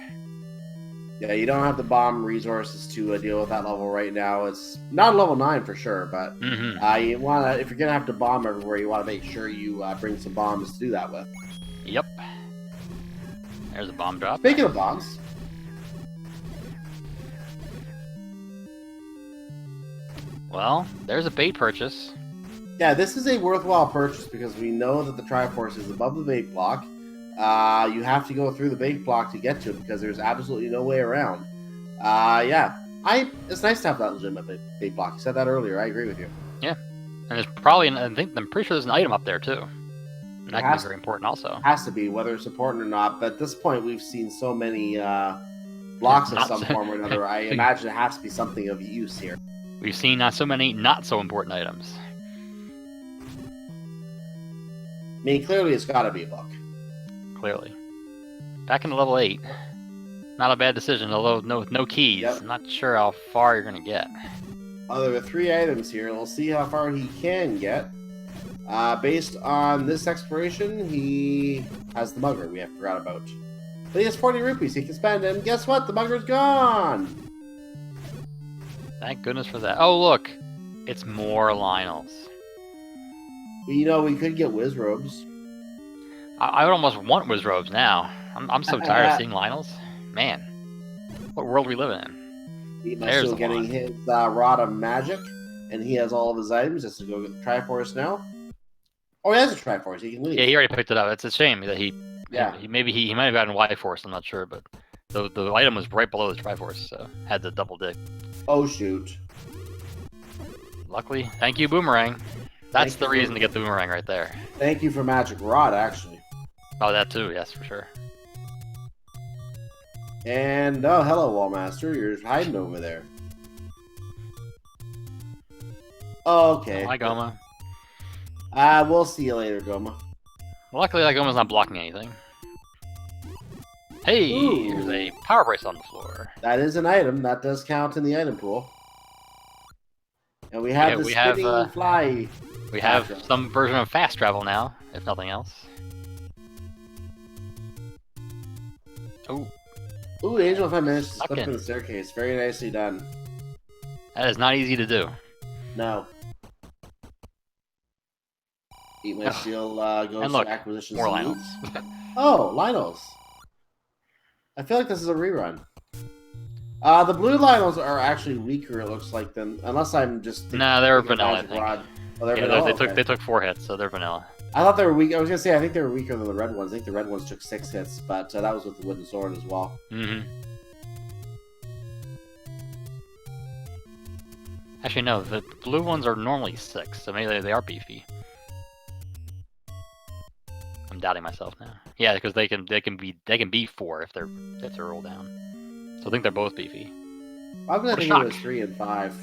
Yeah, you don't have the bomb resources to deal with that level right now. It's not a level 9 for sure, but you wanna, if you're gonna have to bomb everywhere, you want to make sure you bring some bombs to do that with. Yep. There's a bomb drop. Speaking of bombs. Well, there's a bait purchase. Yeah, this is a worthwhile purchase because we know that the Triforce is above the bait block. You have to go through the bait block to get to it because there's absolutely no way around. Yeah, it's nice to have that legitimate bait block. You said that earlier. I agree with you. Yeah, and there's probably, I'm pretty sure there's an item up there too. And that can be very important also. Has to be, whether it's important or not. But at this point, we've seen so many blocks of some form or another. I imagine it has to be something of use here. We've seen so many not so important items. I mean, clearly it's got to be a book. Clearly. Back into level 8. Not a bad decision, although with no keys. Yep. I'm not sure how far you're going to get. There are 3 items here. We'll see how far he can get. Based on this exploration, he has the mugger we have forgot about. But he has 40 rupees he can spend, and guess what? The mugger's gone! Thank goodness for that. Oh, look! It's more Lionels. You know, we could get Wizrobes. I would almost want Wizrobes now. I'm so tired of seeing Lionels. Man, what world are we living in? He's still getting his Rod of Magic, and he has all of his items. Just to go get the Triforce now. Oh, he has a Triforce. He can leave. Yeah, he already picked it up. It's a shame that he Yeah. he might have gotten Y-Force. I'm not sure, but the item was right below the Triforce, so had to double dig. Oh shoot! Luckily, thank you, Boomerang. That's the reason to get the Boomerang right there. Thank you for Magic Rod, actually. Oh, that too. Yes, for sure. And oh, hello, Wallmaster. You're hiding over there. Okay. Hi, Goma. We'll see you later, Goma. Well, luckily, that Goma's not blocking anything. Hey, Ooh. There's a power brace on the floor. That is an item. That does count in the item pool. And we have the spinning fly. We have some version of fast travel now, if nothing else. Oh. Ooh, Angel, if I managed to slip in the staircase. Very nicely done. That is not easy to do. No. eatmysteel1 goes to acquisitions. More Lionels. Oh, Lionels. I feel like this is a rerun. The blue Lionels are actually weaker, it looks like, than... Unless I'm just... No, they're vanilla, I think. Oh, they're vanilla? They took 4 hits, so they're vanilla. I thought they were weak. I was going to say, I think they were weaker than the red ones. I think the red ones took 6 hits, but that was with the wooden sword as well. Mm-hmm. Actually, no, the blue ones are normally 6, so maybe they are beefy. I'm doubting myself now. Yeah, because they can be 4 if they're rolled down. So I think they're both beefy. I'm gonna think it was 3 and 5.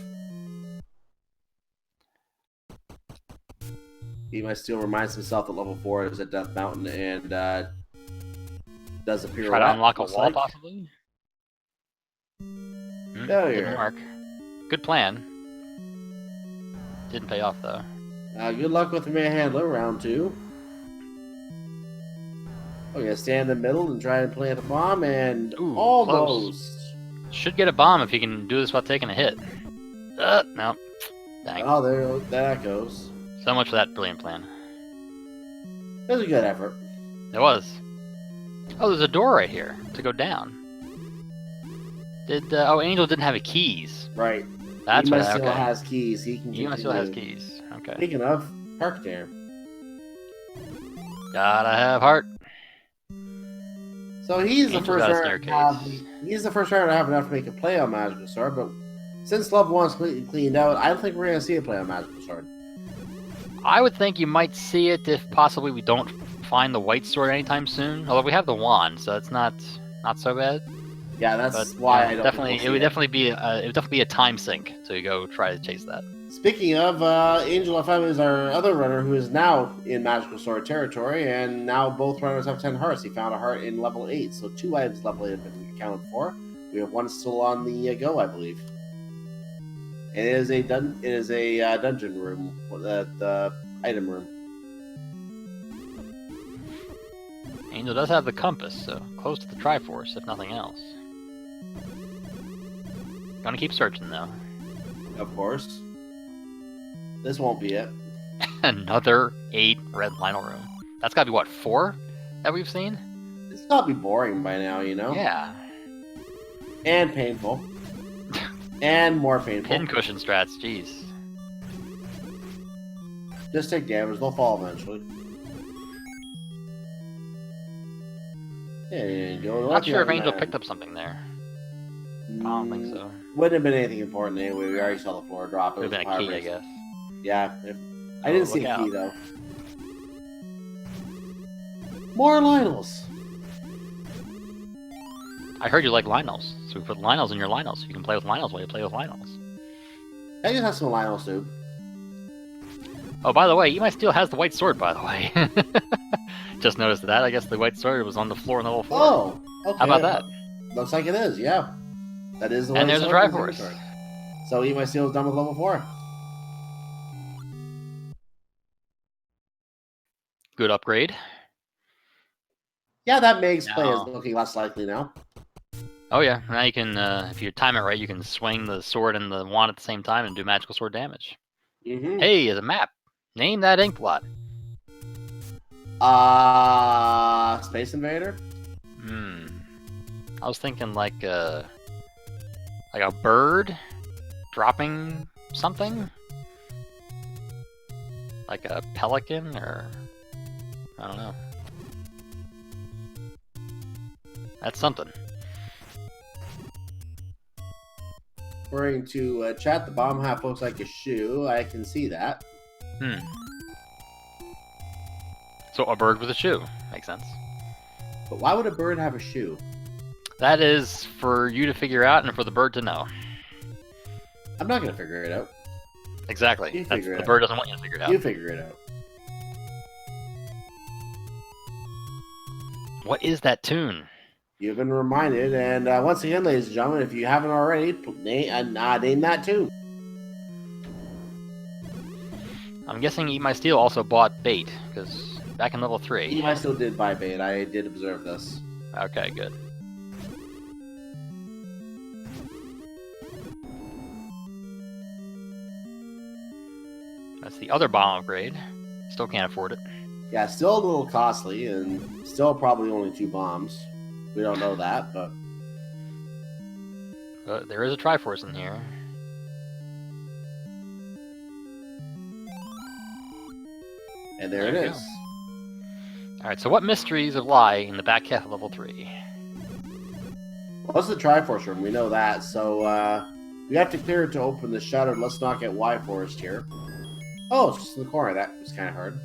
eatmysteel reminds himself that level 4 is at Death Mountain and does appear. Try to unlock a wall, possibly. Didn't work. Good plan. Didn't pay off though. Good luck with the Manhandler round 2. Oh, yeah, stand in the middle and try to plant a bomb, and almost. Close. Should get a bomb if you can do this without taking a hit. No. Dang. Oh, there that goes. So much for that brilliant plan. It was a good effort. It was. Oh, there's a door right here to go down. Angel didn't have keys. Right. That's why. He has keys. He still has keys. Okay. Speaking of, park there. Gotta have heart. So he's the first rider to have enough to make a play on Magical Sword, but since level 1's completely cleaned out, I don't think we're going to see a play on Magical Sword. I would think you might see it if possibly we don't find the white sword anytime soon. Although we have the wand, so it's not so bad. Yeah, that's why I don't. It would definitely be a time sink to go try to chase that. Speaking of, Angel FM is our other runner who is now in Magical Sword territory, and now both runners have 10 hearts. He found a heart in level 8, so 2 items level 8 have been accounted for. We have 1 still on the go, I believe. It is a dungeon room, the item room. Angel does have the compass, so close to the Triforce, if nothing else. Gonna keep searching though. Of course. This won't be it. Another 8 red Lionel room. That's gotta be what, 4 that we've seen? It's gotta be boring by now, you know? Yeah. And painful. And more painful. Pincushion strats, jeez. Just take damage, they'll fall eventually. There you go. Not sure if Angel picked up something there. I don't think so. Wouldn't have been anything important anyway. We already saw the floor drop. It would have been a key, I guess. Yeah. I didn't see a key, though. More Lionels! I heard you like Lionels, so we put Lionels in your Lionels. You can play with Lionels while you play with Lionels. I just have some Lionels, dude. Oh, by the way, eatmysteel has the white sword, by the way. Just noticed that. I guess the white sword was on the floor in level 4. Oh, okay. How about that? Looks like it is, yeah. That is the white sword. And there's a Triforce. So eatmysteel is done with level 4. Good upgrade. Yeah, that makes play is Now- looking less likely now. Oh yeah, now you can, if you time it right, you can swing the sword and the wand at the same time and do magical sword damage. Mm-hmm. Hey, as a map, name that ink blot. Space Invader? I was thinking like a bird dropping something? Like a pelican, or I don't know. That's something. According to chat, the bottom half looks like a shoe. I can see that. So a bird with a shoe. Makes sense. But why would a bird have a shoe? That is for you to figure out and for the bird to know. I'm not gonna figure it out. Exactly. You figure it the out. bird doesn't want you to figure it out. You figure it out. What is that tune? You've been reminded, and once again, ladies and gentlemen, if you haven't already, name that too. I'm guessing Eat My Steel also bought bait, because back in level 3. I still did buy bait. I did observe this. Okay, good. That's the other bomb upgrade. Still can't afford it. Yeah, still a little costly, and still probably only 2 bombs. We don't know that, but But there is a Triforce in here. and there it you is. go. Alright, so what mysteries lie in the back half of level 3? What's the Triforce room? We know that, so we have to clear it to open the shutter. Let's not get Y Forest here. Oh, it's just in the corner. That was kind of hard.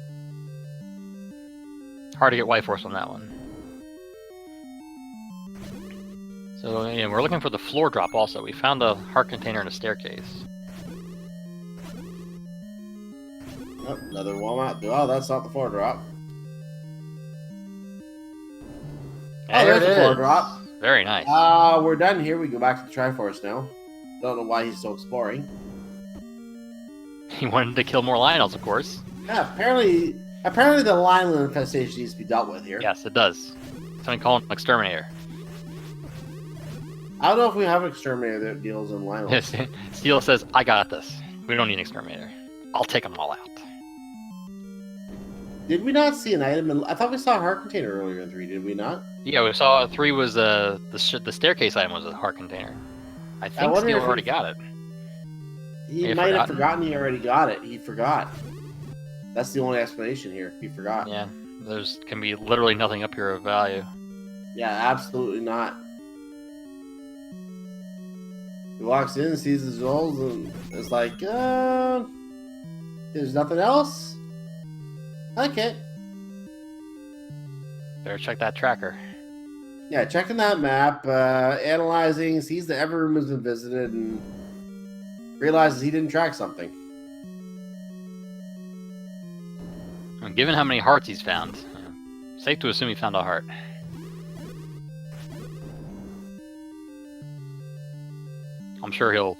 Hard to get White Force on that one. So yeah, we're looking for the floor drop also. We found a heart container and a staircase. Oh, another walnut. Oh, that's not the floor drop. There there's it the floor is. drop. Very nice. We're done here. We go back to the Triforce now. Don't know why he's still exploring. He wanted to kill more Lionels, of course. Yeah, apparently the Lionel infestation needs to be dealt with here. Yes, it does. Something called an exterminator. I don't know if we have an exterminator that deals in Lionel. Steel says, I got this. We don't need an exterminator. I'll take them all out. Did we not see an item? I thought we saw a heart container earlier in 3, did we not? Yeah, we saw 3 was the staircase item was a heart container. I think wonder Steel if already got it. He might have forgotten he already got it. He forgot. That's the only explanation here. He forgot. Yeah, there's can be literally nothing up here of value. Yeah, absolutely not. He walks in, sees his rolls, and it's like, there's nothing else? Okay. Better check that tracker. Yeah, checking that map, analyzing, sees that every room has been visited, and realizes he didn't track something. And given how many hearts he's found, safe to assume he found a heart. I'm sure he'll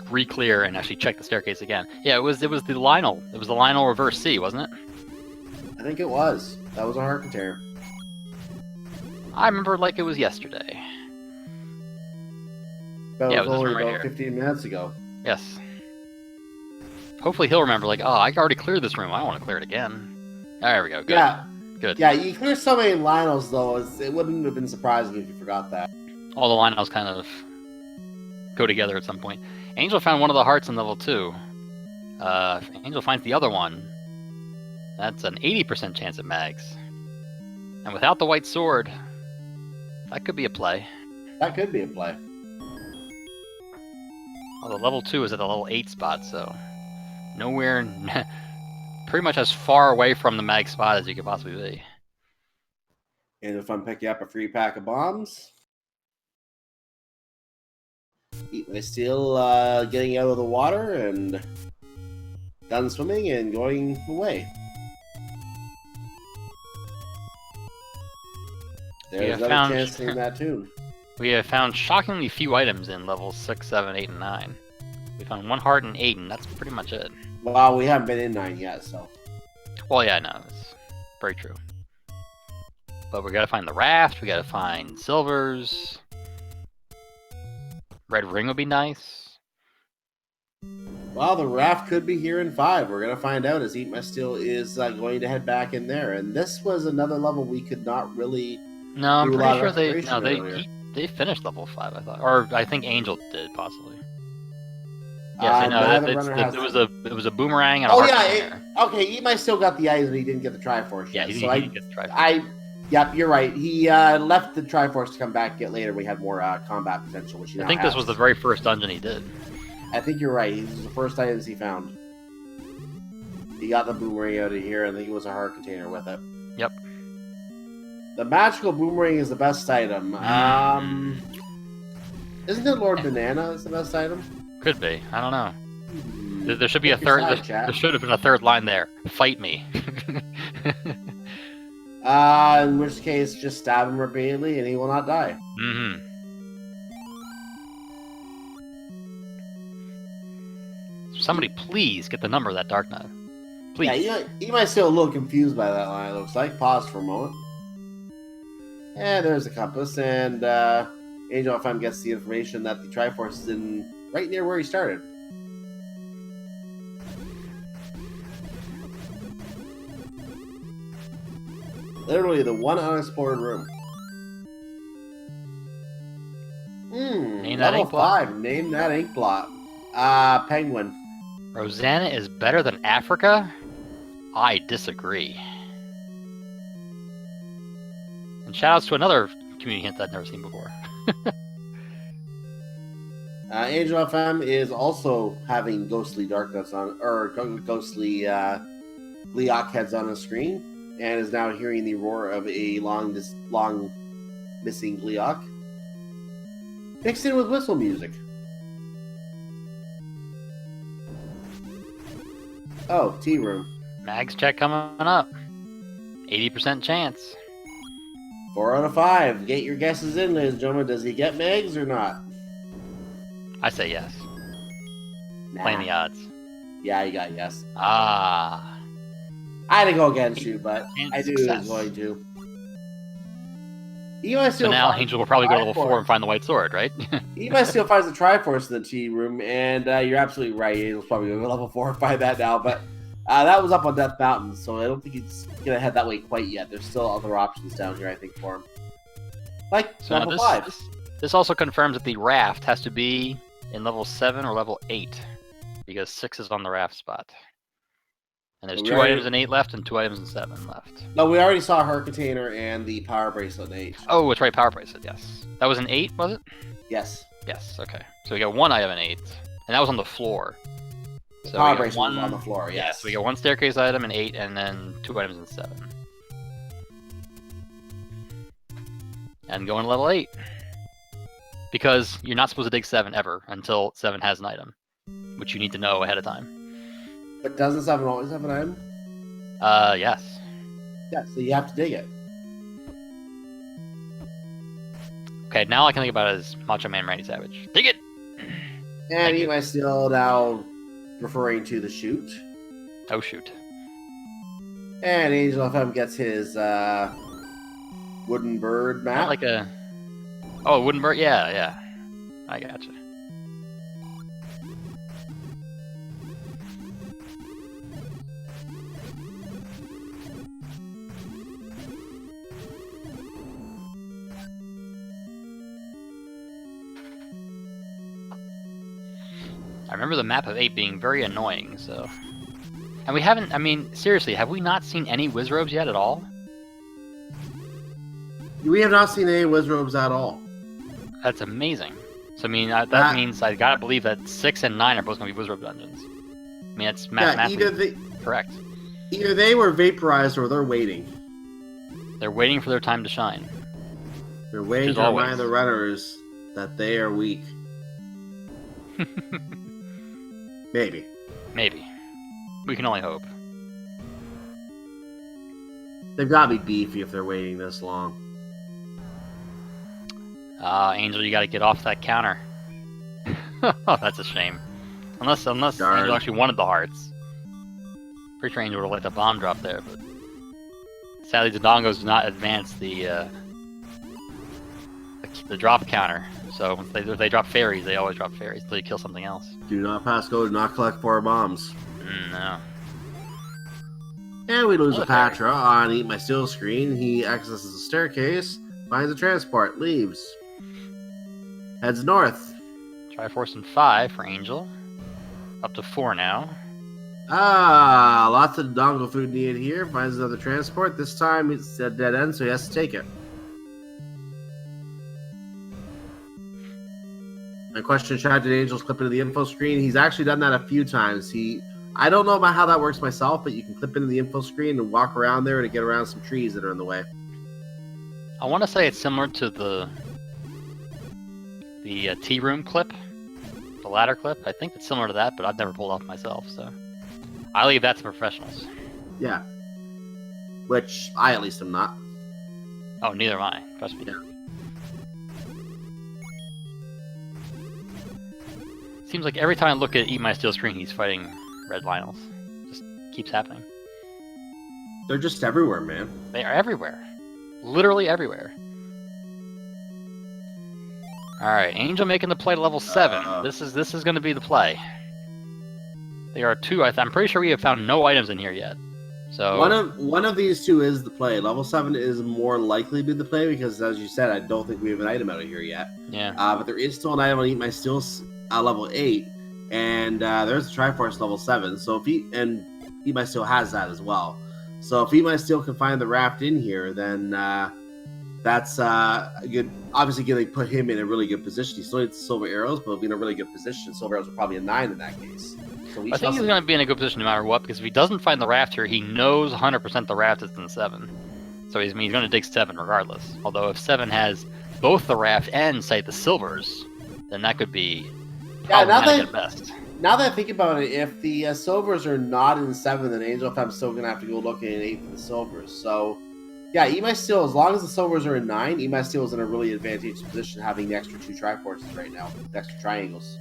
re-clear and actually check the staircase again. Yeah, it was the Lionel. It was the Lionel reverse C, wasn't it? I think it was. That was a heart container. I remember like it was yesterday. That Yeah, was it was this only room right about here. 15 minutes ago. Yes. Hopefully he'll remember, like, oh, I already cleared this room. I don't want to clear it again. There we go. Good. Yeah. Good. Yeah, you clear so many Lionels, though, it wouldn't have been surprising if you forgot that. All the Lionels kind of go together at some point. Angel found one of the hearts in level 2. If Angel finds the other one, that's an 80% chance at mags. And without the white sword, that could be a play. That could be a play. Although level 2 is at the level 8 spot, so nowhere, pretty much as far away from the mag spot as you could possibly be. And if I'm picking up a free pack of bombs, eatmysteel getting out of the water and done swimming and going away. There's another chance to name that tune. We have found shockingly few items in levels 6, 7, 8, and 9. We found 1 heart in 8, and that's pretty much it. Well, we haven't been in 9 yet, so. Well, yeah, no, it's very true. But we gotta find the raft, we gotta find silvers. Red ring would be nice. Well, the raft could be here in 5. We're going to find out as Eat My Steel is going to head back in there. And this was another level we could not really No, I'm do a pretty lot sure of they exploration earlier. they finished level 5, I thought. Or I think Angel did, possibly. Yes, I neither know. runner has It was a boomerang and a Oh, heart yeah. container. Okay, Eat My Steel got the items, but he didn't get the Triforce Yeah, yet. he So didn't get the Triforce. Yep, you're right. He left the Triforce to come back get later. We had more combat potential, which he I now think has. this was the very first dungeon he did. I think you're right. These were the first items he found. He got the boomerang out of here, and I think it was a heart container with it. Yep. The magical boomerang is the best item. Isn't it Lord Banana is the best item? Could be. I don't know. There should be a third. There should have been a third line there. Fight me. In which case, just stab him repeatedly, and he will not die. Mm-hmm. Somebody please get the number of that Dark Knight. Please. Yeah, you might still a little confused by that line, it looks like. Pause for a moment. And there's the compass, and Angel FM gets the information that the Triforce is in right near where he started. Literally the one unexplored room. Name that level ink blot. 5. Name that ink blot. Penguin. Rosanna is better than Africa? I disagree. And shoutouts to another community hint that I've never seen before. Angel FM is also having ghostly darkness on, or ghostly Gleeok heads on his screen, and is now hearing the roar of a long missing Gleeok, mixed in with whistle music. Oh, tea room. Mags check coming up. 80% chance. 4 out of 5. Get your guesses in, ladies and gentlemen. Does he get Megs or not? I say yes. Nah. Playing the odds. Yeah, you got yes. Ah. I had to go against you, but And I knew he was going to. So now Angel will probably go to level 4 and find the white sword, right? He might still finds the Triforce in the tea room, and you're absolutely right. Angel's probably going to go level 4 and find that now, but that was up on Death Mountain, so I don't think he's going to head that way quite yet. There's still other options down here, I think, for him. Like So level 5. This also confirms that the raft has to be in level 7 or level 8, because 6 is on the raft spot. And there's 2 items in 8 left and 2 items in 7 left. No, we already saw her container and the power bracelet in 8. Oh, that's right, power bracelet, yes. That was in 8, was it? Yes. Yes, okay. So we got 1 item in 8, and that was on the floor. So Power we got bracelet was on the floor, yes. Yeah, so we got 1 staircase item in 8, and then 2 items in 7. And going to level 8. Because you're not supposed to dig 7 ever until 7 has an item, which you need to know ahead of time. But doesn't 7 always have an item? Yes. Yeah, so you have to dig it. Okay, now I can think about it as Macho Man Randy Savage. Dig it! And Eat My Steel now referring to the chute. Oh, shoot. And Angel FM gets his wooden bird map. Not like a... Oh, wooden bird? Yeah, yeah. I gotcha. I remember the map of 8 being very annoying, so... And we haven't, I mean, seriously, have we not seen any Wizrobes yet at all? We have not seen any Wizrobes at all. That's amazing. So, I mean, that means I gotta believe that 6 and 9 are both gonna be Wizrobe dungeons. I mean, it's mathematically correct. Either they were vaporized or they're waiting. They're waiting for their time to shine. They're waiting to remind the runners that they are weak. Maybe. Maybe. We can only hope. They've got to be beefy if they're waiting this long. Angel, you gotta get off that counter. Oh, that's a shame. Unless Angel actually wanted the hearts. Pretty sure Angel would have let the bomb drop there, but... Sadly, the dongos do not advance the drop counter. So if they drop fairies, they always drop fairies until you kill something else. Do not pass go, do not collect 4 bombs. No. And we lose Another a Patra on Eat My Steel screen. He accesses the staircase, finds a transport, leaves. Heads north. Triforce and 5 for Angel. Up to 4 now. Lots of dongo food needed here. Finds another transport. This time it's a dead end, so he has to take it. My question chat, did Angels clip into the info screen? He's actually done that a few times. I don't know about how that works myself, but you can clip into the info screen and walk around there to get around some trees that are in the way. I want to say it's similar to the tea room clip, the ladder clip. I think it's similar to that, but I've never pulled off myself, so I leave that to professionals. Yeah. Which I at least am not. Oh, neither am I. Trust me. Yeah. Seems like every time I look at Eat My Steel screen, he's fighting red Lionels. Just keeps happening. They're just everywhere, man. They are everywhere. Literally everywhere. Alright, Angel making the play to level 7. This is going to be the play. There are 2. I'm pretty sure we have found no items in here yet. So one of these 2 is the play. Level 7 is more likely to be the play because, as you said, I don't think we have an item out of here yet. Yeah. But there is still an item on Eat My Steel level 8, and there's a Triforce level 7. So if Eat My Steel has that as well. So if Eat My Steel can find the raft in here, then that's good. Obviously, going to put him in a really good position. He still needs the silver arrows, but he'll be in a really good position. Silver arrows are probably a 9 in that case. So I think he's going to be in a good position no matter what, because if he doesn't find the raft here, he knows 100% the raft is in 7. So he's going to dig 7 regardless. Although if 7 has both the raft and, say, the silvers, then that could be problematic at best. Now that I think about it, if the silvers are not in 7, then Angel Fem's still going to have to go looking at 8 for the silvers. So, yeah, Eat My Steel, as long as the silvers are in 9, Eat My Steel is in a really advantageous position having the extra 2 Triforces right now, the extra triangles.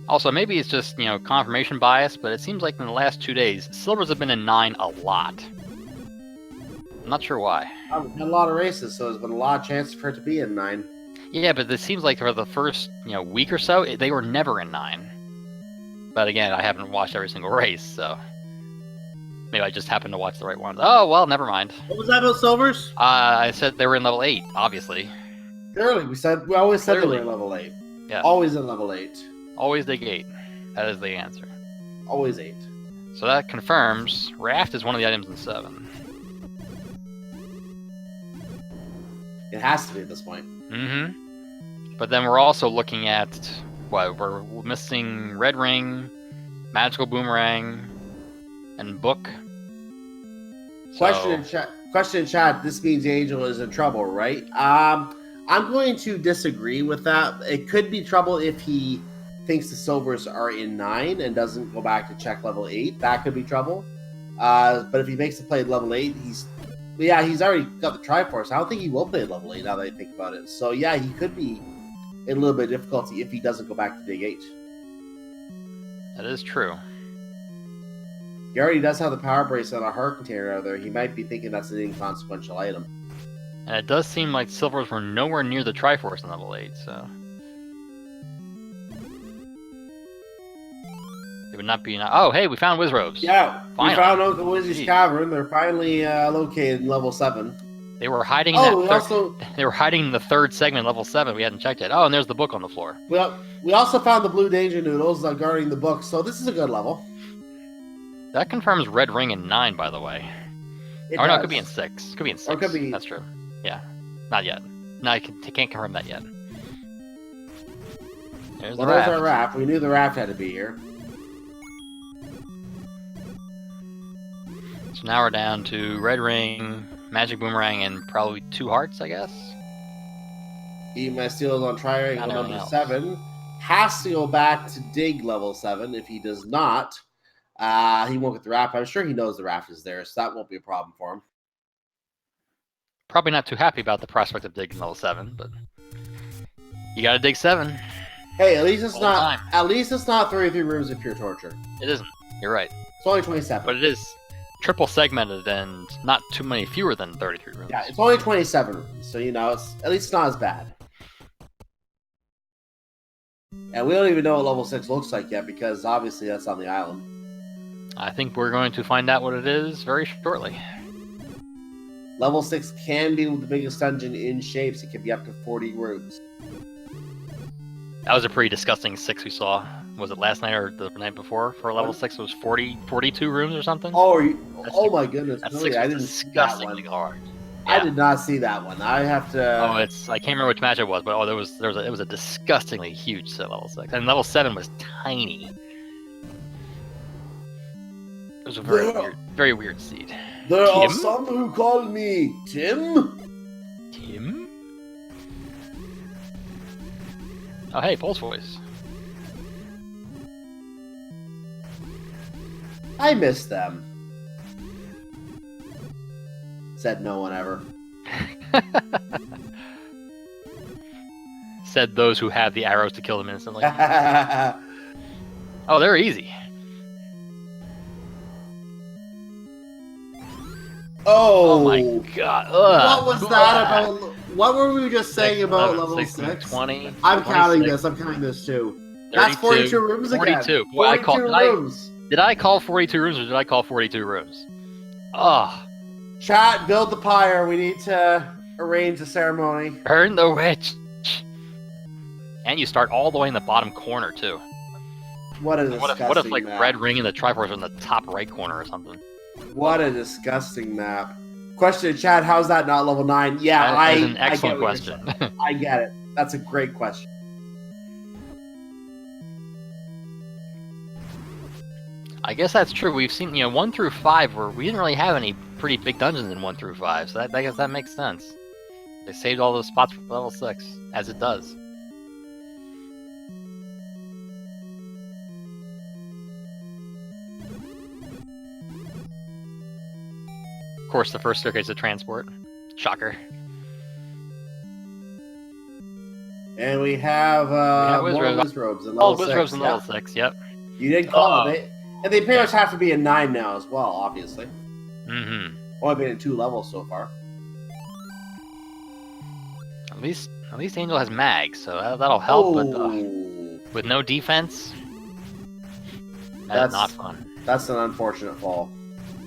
Also, maybe it's just, confirmation bias, but it seems like in the last 2 days, silvers have been in 9 a lot. I'm not sure why. I've had a lot of races, so there's been a lot of chances for it to be in 9. Yeah, but it seems like for the first, week or so, they were never in 9. But again, I haven't watched every single race, so maybe I just happened to watch the right ones. Oh, well, never mind. What was that about silvers? I said they were in level 8, obviously. Clearly, we always said they were in level 8. Yeah. Always in level 8. Always dig 8. That is the answer. Always 8. So that confirms Raft is one of the items in 7. It has to be at this point. Mm-hmm. But then we're also looking at what? We're missing Red Ring, Magical Boomerang, and Book. Question in chat. This means Angel is in trouble, right? I'm going to disagree with that. It could be trouble if he thinks the silvers are in 9 and doesn't go back to check level 8. That could be trouble. But if he makes the play at level 8, he's already got the Triforce. I don't think he will play at level 8 now that I think about it. So yeah, he could be in a little bit of difficulty if he doesn't go back to dig 8. That is true. He already does have the power bracelet on a heart container out there. He might be thinking that's an inconsequential item. And it does seem like silvers were nowhere near the Triforce in level 8, so it would not be. Oh, hey, we found Wizrobes. Yeah, finally. We found Uncle Wizzy's cavern. They're finally located in level 7. They were hiding. They were hiding in the 3rd segment, level 7. We hadn't checked it. Oh, and there's the book on the floor. Well, we also found the blue danger noodles guarding the book, so this is a good level. That confirms Red Ring in 9, by the way. No, it could be in 6. Could be in 6. Or it could be. That's true. Yeah, not yet. No, I can't confirm that yet. There's our raft. We knew the raft had to be here. So now we're down to Red Ring, Magic Boomerang, and probably 2 hearts, I guess. Eat My Steel is on triangle number 7. Has to go back to dig level 7. If he does not, he won't get the raft. I'm sure he knows the raft is there, so that won't be a problem for him. Probably not too happy about the prospect of digging level 7, but you gotta dig 7. Hey, at least it's All not. time. At least it's not 33 rooms of pure torture. It isn't. You're right. It's only 27. But it is. triple segmented and not too many fewer than 33 rooms. Yeah, it's only 27 rooms, so it's at least not as bad. And we don't even know what level 6 looks like yet, because obviously that's on the island. I think we're going to find out what it is very shortly. Level 6 can be the biggest dungeon in Shapes. It can be up to 40 rooms. That was a pretty disgusting 6 we saw. Was it last night or the night before? For level 6, it was 42 rooms or something? Oh my goodness. That No, 6 I was didn't see that disgustingly one. hard. I Yeah. did not see that one. I have to... Oh, I can't remember which match it was, but it was a disgustingly huge set, level 6. And level 7 was tiny. It was a very weird seed. There are Tim? some who call me Tim. Tim? Oh, hey, Pulse Voice. I miss them. Said no one ever. Said those who have the arrows to kill them instantly. Oh, they're easy. Oh my god. Ugh. What was that about? What were we just saying about 11, level 16, 6? 20. I'm counting 26, this. I'm counting this too. 32, That's 42 rooms again. 42. Boy, 42 rooms. Did I call 42 rooms or did I call 42 rooms? Oh. Chat, build the pyre. We need to arrange the ceremony. Burn the witch. And you start all the way in the bottom corner too. What a disgusting What if like map. red ring in the Triforce are in the top right corner or something? What a disgusting map. Question in chat, how's that not level 9? Yeah, That is an excellent I get what you're question. saying. I get it. That's a great question. I guess that's true. We've seen, 1 through 5 where we didn't really have any pretty big dungeons in 1 through 5, so I guess that makes sense. They saved all those spots for level 6, as it does. Of course, the first staircase of transport. Shocker. And we have more Wizrobes in level 6. Wizrobes in level 6, yep. You did call it. And they pretty much have to be a 9 now as well, obviously. Mm-hmm. Only been in 2 levels so far. At least Angel has mag, so that'll help. But Oh. with no defense, that's not fun. That's an unfortunate fall.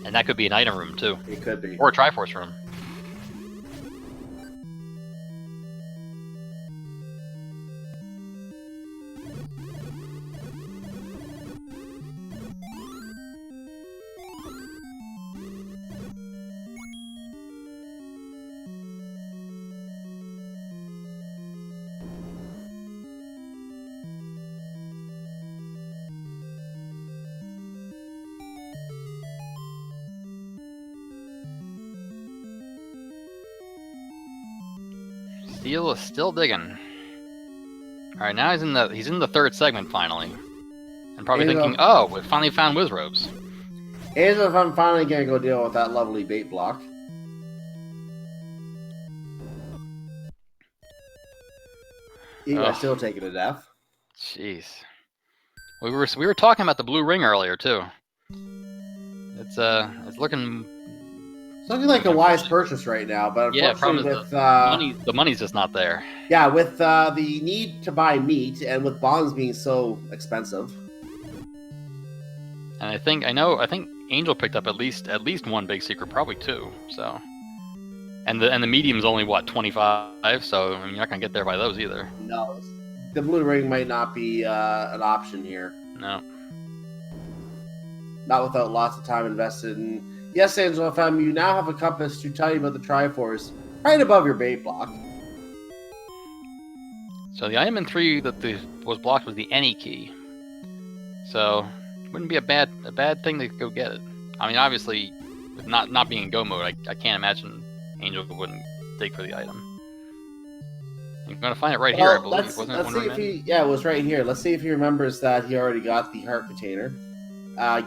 And that could be an item room too, It could be. or a Triforce room. Steel is still digging. All right, now he's in the third segment finally, and probably thinking, "Oh, we finally found Wizrobes." Here's if I'm finally gonna go deal with that lovely bait block. You guys still taking a death. Jeez, we were talking about the blue ring earlier too. It's looking. It's looking like a wise purchase right now, but unfortunately with the money's just not there. Yeah, with the need to buy meat and with bonds being so expensive. And I think Angel picked up at least one big secret, probably 2. So, and the medium's only what 25, so you're not gonna get there by those either. No, the blue ring might not be an option here. No, not without lots of time invested in. Yes, Angel FM, you now have a compass to tell you about the Triforce right above your bait block. So the item in 3 that was blocked was the any key. So wouldn't be a bad thing to go get it. I mean, obviously, with not being in go mode, I can't imagine Angel wouldn't dig for the item. You're gonna find it right here, I believe. Wasn't it? Let's see if it was right here. Let's see if he remembers that he already got the heart container.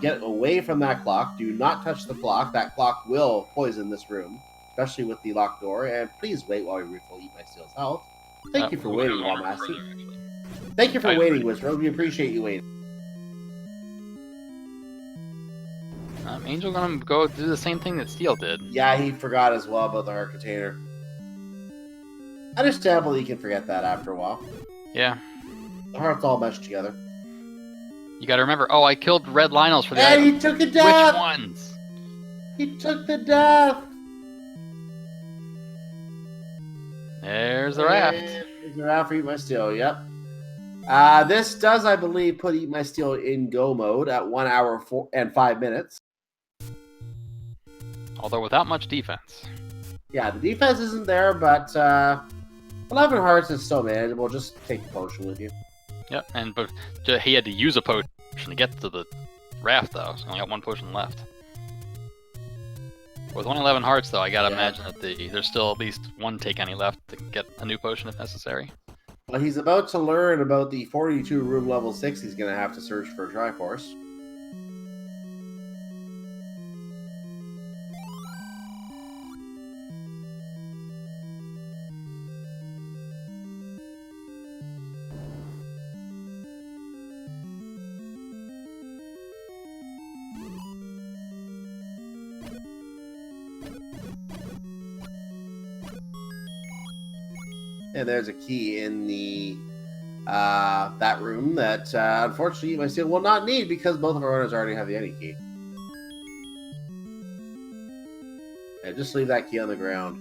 Get away from that clock. Do not touch the clock. That clock will poison this room, especially with the locked door. And please wait while we refill eatmysteel's health. Thank you for waiting, Wallmaster. Thank you for waiting, Wizard. We appreciate you waiting. Angel gonna go do the same thing that Steel did. Yeah, he forgot as well about the heart container. Understandable you can forget that after a while. Yeah. The heart's all meshed together. You gotta remember, oh, I killed red Lionels for the And item. he took a death! Which ones? He took the death! There's the raft. There's the raft for Eat My Steel, yep. This does, I believe, put Eat My Steel in go mode at 1 hour and 5 minutes. Although without much defense. Yeah, the defense isn't there, but 11 hearts is still manageable. Just take the potion with you. Yep, but he had to use a potion to get to the raft, though. So he only got 1 potion left. With only 11 hearts, though, I gotta imagine that there's still at least 1 take any left to get a new potion if necessary. Well, he's about to learn about the 42 room level 6. He's going to have to search for a Triforce. And there's a key in the that room that unfortunately Eat My Steel will not need because both of our runners already have the any key. Yeah, just leave that key on the ground.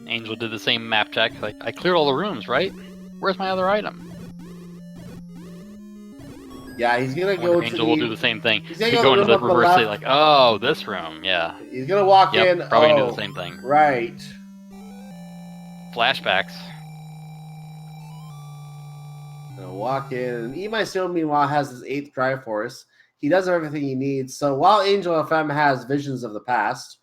Angel did the same map check. Like, I cleared all the rooms, right? Where's my other item? Yeah, he's gonna go to Angel will do the same thing. He's He'll gonna go into the room up reverse, left. say like, oh, this room, yeah. He's gonna walk in. Probably gonna do the same thing. Right. Flashbacks. Gonna walk in. And Eat My Steel, meanwhile, has his 8th Triforce. He does everything he needs. So while Angel FM has visions of the past,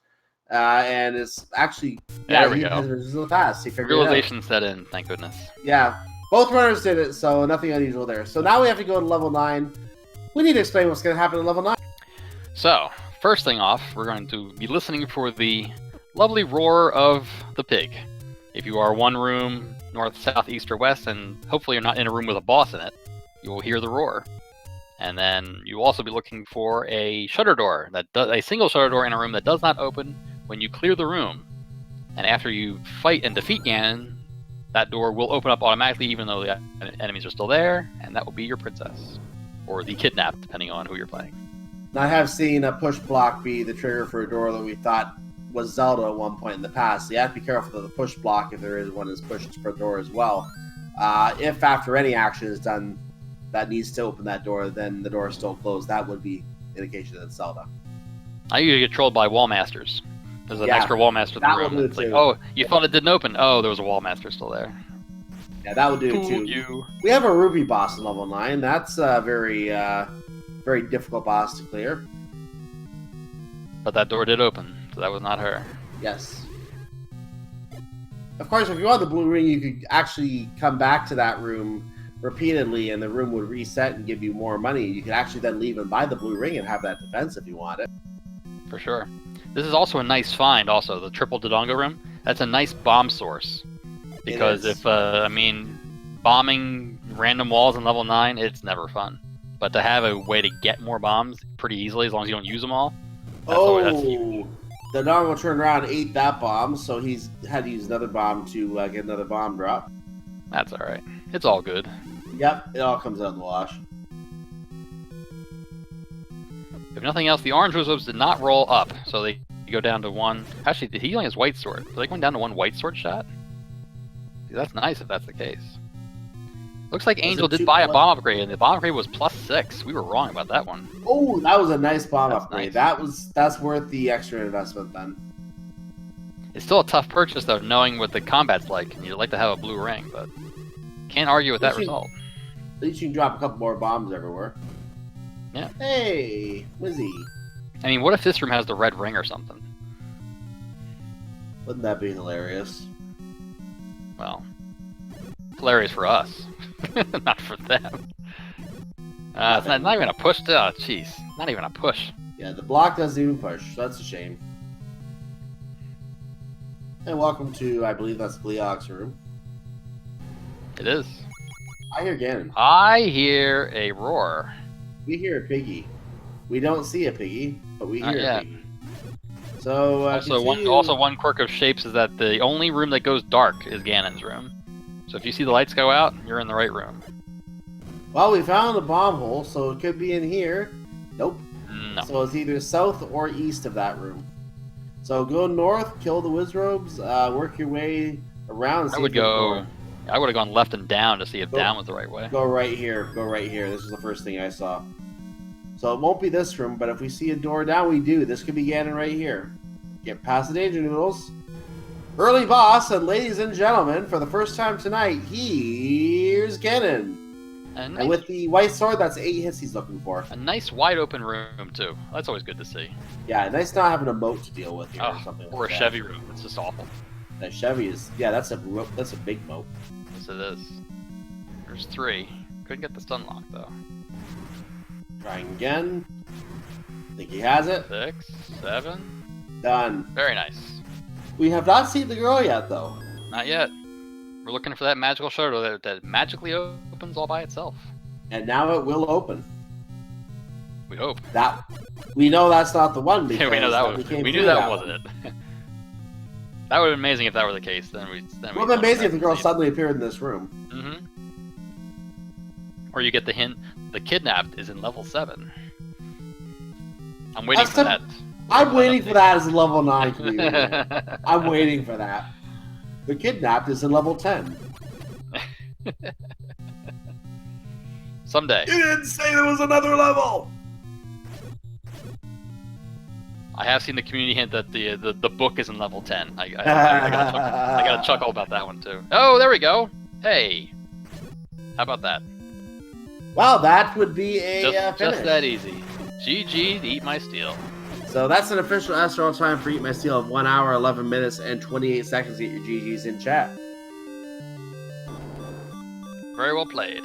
and it's actually There we he go. has visions of the past. He figured it out. Realization set in, thank goodness. Yeah, both runners did it, so nothing unusual there. So now we have to go to level 9. We need to explain what's going to happen in level 9. So, first thing off, we're going to be listening for the lovely roar of the pig. If you are 1 room north, south, east, or west, and hopefully you're not in a room with a boss in it, you will hear the roar. And then you will also be looking for a shutter door, a single shutter door in a room that does not open when you clear the room. And after you fight and defeat Ganon, that door will open up automatically even though the enemies are still there, and that will be your princess. Or the kidnapped, depending on who you're playing. I have seen a push block be the trigger for a door that we thought was Zelda at one point in the past. So you have to be careful of the push block if there is one that's pushed for a door as well. If after any action is done that needs to open that door, then the door is still closed. That would be indication that it's Zelda. I usually get trolled by wall masters. There's an extra wall master in the room. It's like, oh, you thought it didn't open. Oh, there was a wall master still there. Yeah, that would do it too. We have a Ruby boss in level 9. That's a very difficult boss to clear. But that door did open, so that was not her. Yes. Of course, if you want the blue ring, you could actually come back to that room repeatedly, and the room would reset and give you more money. You could actually then leave and buy the blue ring and have that defense if you want it. For sure. This is also a nice find, also, the triple Dodongo room. That's a nice bomb source. Because if, bombing random walls in level 9, it's never fun. But to have a way to get more bombs pretty easily, as long as you don't use them all, that's huge. The Dodongo turned around and ate that bomb, so he's had to use another bomb to get another bomb drop. That's alright. It's all good. Yep, it all comes out in the wash. If nothing else, the orange wizards did not roll up, so they go down to 1. Actually, he only has white sword. So they went down to 1 white sword shot? That's nice if that's the case. Looks like Angel did buy a bomb upgrade, and the bomb upgrade was +6. We were wrong about that one. Oh, that was a nice bomb upgrade. Nice. That's worth the extra investment then. It's still a tough purchase though, knowing what the combat's like, and you'd like to have a blue ring, but can't argue with that result. At least you can drop a couple more bombs everywhere. Yeah. Hey, Wizzy. I mean, what if this room has the red ring or something? Wouldn't that be hilarious? Well, hilarious for us, not for them. It's not even a push. Oh, jeez, not even a push. Yeah, the block doesn't even push. That's a shame. And welcome to, I believe that's Gleog's room. It is. I hear Ganon. I hear a roar. We hear a piggy. We don't see a piggy. but we Not hear yet. thee. So Also one quirk of shapes is that the only room that goes dark is Ganon's room. So if you see the lights go out, you're in the right room. Well, we found a bomb hole, so it could be in here. Nope. No. So it's either south or east of that room. So go north, kill the Wizrobes, work your way around. I would have gone left and down to see if down was the right way. Go right here. Go right here. This was the first thing I saw. So it won't be this room, but if we see a door down, we do. This could be Ganon right here. Get past the danger noodles. Early boss, and ladies and gentlemen, for the first time tonight, here's Ganon. And with the white sword, that's 8 hits he's looking for. A nice wide open room too. That's always good to see. Yeah, nice not having a moat to deal with here or something. Or like a Chevy room. It's just awful. That Chevy is, yeah, that's a big moat. Yes, it is. There's 3. Couldn't get the stun lock though. Trying again. Think he has it. 6, 7. Done. Very nice. We have not seen the girl yet, though. Not yet. We're looking for that magical shutter that magically opens all by itself. And now it will open. We hope. That we know that's not the one. Because we know we knew that wasn't it. That would have been amazing if that were the case. Then we. It would have been amazing if the girl suddenly appeared in this room. Mm-hmm. Or you get the hint: the kidnapped is in level 7. I'm waiting for that. I'm waiting for that as a level 9 community. I'm waiting for that. The kidnapped is in level 10. Someday. You didn't say there was another level! I have seen the community hint that the book is in level 10. I got a chuckle about that one too. Oh, there we go. Hey. How about that? Well, that would be a finish. Just that easy. GG, eat my steel. So that's an official SRL time for Eat My Steel of 1 hour, 11 minutes, and 28 seconds to get your GGs in chat. Very well played.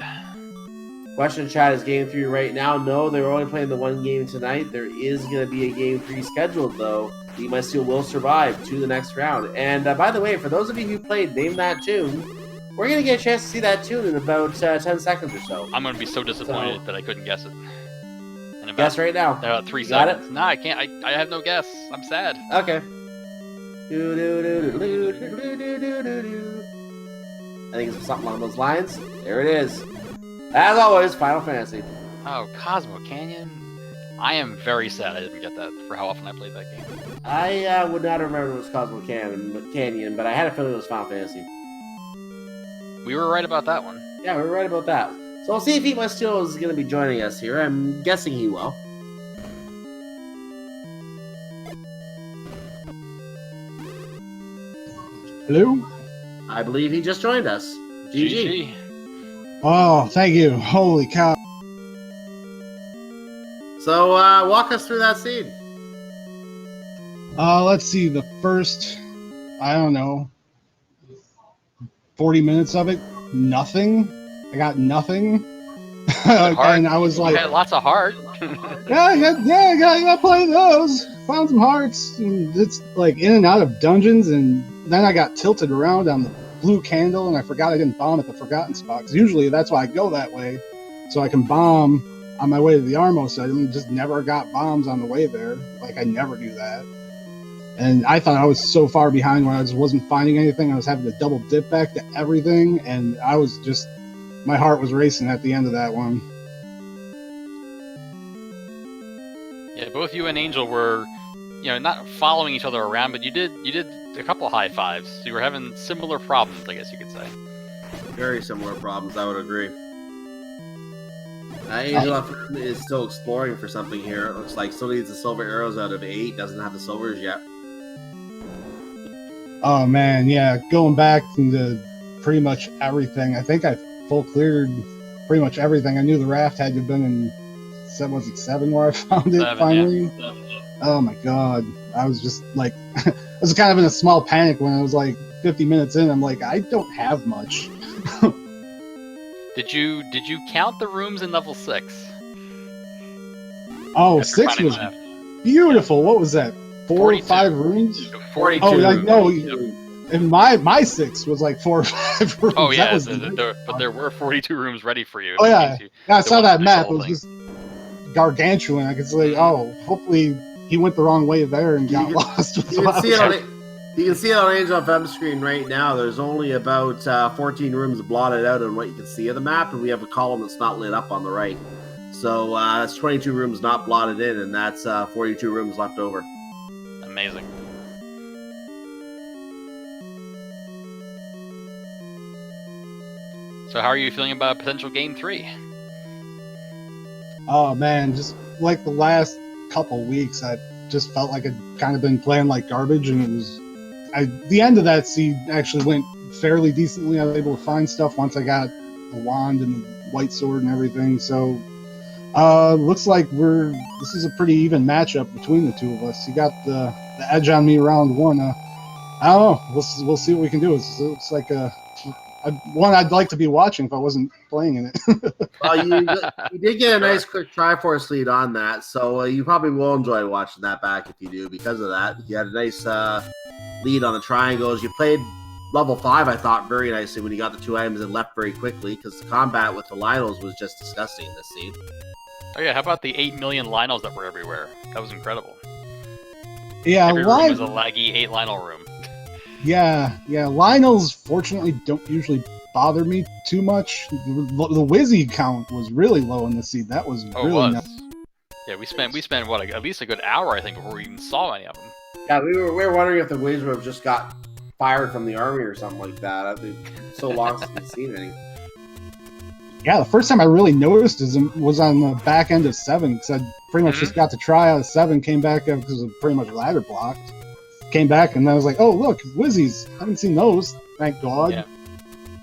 Question chat is game 3 right now. No, they're only playing the one game tonight. There is going to be a game 3 scheduled, though. Eat My Steel will survive to the next round. And by the way, for those of you who played Name That Tune, we're going to get a chance to see that tune in about 10 seconds or so. I'm going to be so disappointed that I couldn't guess it. Guess right now. 3 seconds. Got it? No, I can't. I have no guess. I'm sad. Okay. I think it's something along those lines. There it is. As always, Final Fantasy. Oh, Cosmo Canyon. I am very sad I didn't get that for how often I played that game. I would not remember it was Cosmo Canyon, but I had a feeling it was Final Fantasy. We were right about that one. Yeah, we were right about that. So we'll see if Eat My Steel is going to be joining us here. I'm guessing he will. Hello? I believe he just joined us. GG. Oh, thank you. Holy cow. So walk us through that scene. Let's see. The first, I don't know, 40 minutes of it, nothing. I got nothing. And I was like, you had lots of heart. I gotta play those. Found some hearts. And it's like in and out of dungeons, and then I got tilted around on the blue candle, and I forgot I didn't bomb at the forgotten spot. Because usually that's why I go that way, so I can bomb on my way to the Armo site. I just never got bombs on the way there. Like I never do that. And I thought I was so far behind when I just wasn't finding anything. I was having to double dip back to everything, and I was just, my heart was racing at the end of that one. Yeah, both you and Angel were, not following each other around, but you did a couple high fives. So you were having similar problems, I guess you could say. Very similar problems, I would agree. Angel is still exploring for something here. It looks like still needs the silver arrows out of 8. Doesn't have the silvers yet. Oh man, yeah, going back into pretty much everything. I think I full cleared pretty much everything. I knew the raft had to have been in, was it 7 where I found it 7, finally? Yeah. Oh my god. I was just like, I was kind of in a small panic when I was like 50 minutes in. I'm like, I don't have much. Did you count the rooms in level 6? Oh, 6 was beautiful. What was that? 4 or 5 rooms? 42. Oh, like no. And my 6 was like 4 or 5 rooms. Oh yeah, but there were 42 rooms ready for you. Oh yeah, I saw that map. It was just gargantuan. I could say, oh, hopefully he went the wrong way there and got You can- lost. With You can see it on lots. you can see it on Angel FM screen right now. There's only about 14 rooms blotted out on what you can see of the map, and we have a column that's not lit up on the right. So that's 22 rooms not blotted in, and that's 42 rooms left over. Amazing. So how are you feeling about potential game 3? Oh man, just like the last couple weeks, I just felt like I'd kind of been playing like garbage, and it was. The end of that seed actually went fairly decently. I was able to find stuff once I got the wand and the white sword and everything. So, looks like this is a pretty even matchup between the two of us. You got the edge on me round 1. I don't know. We'll see what we can do. It's like one I'd like to be watching if I wasn't playing in it. Well, you did get a nice quick Triforce lead on that, so you probably will enjoy watching that back if you do because of that. You had a nice lead on the triangles. You played level 5, I thought, very nicely when you got the 2 items and left very quickly because the combat with the Lionels was just disgusting in this scene. Oh yeah, how about the 8 million Lionels that were everywhere? That was incredible. Yeah, Every room was a laggy 8 Lionel room. Yeah. Lionels fortunately don't usually bother me too much. The Wizzy count was really low in the seed. That was Oh, really it was. nice. Yeah, we spent what, at least a good hour, I think, before we even saw any of them. Yeah, we were wondering if the Wiz would have just got fired from the army or something like that. I think so long since we've seen any. Yeah, the first time I really noticed was on the back end of 7, because I pretty much just got to try out of 7, came back because it was pretty much ladder blocked. Came back, and I was like, oh, look, Wizzies. Haven't seen those, thank God. Yeah.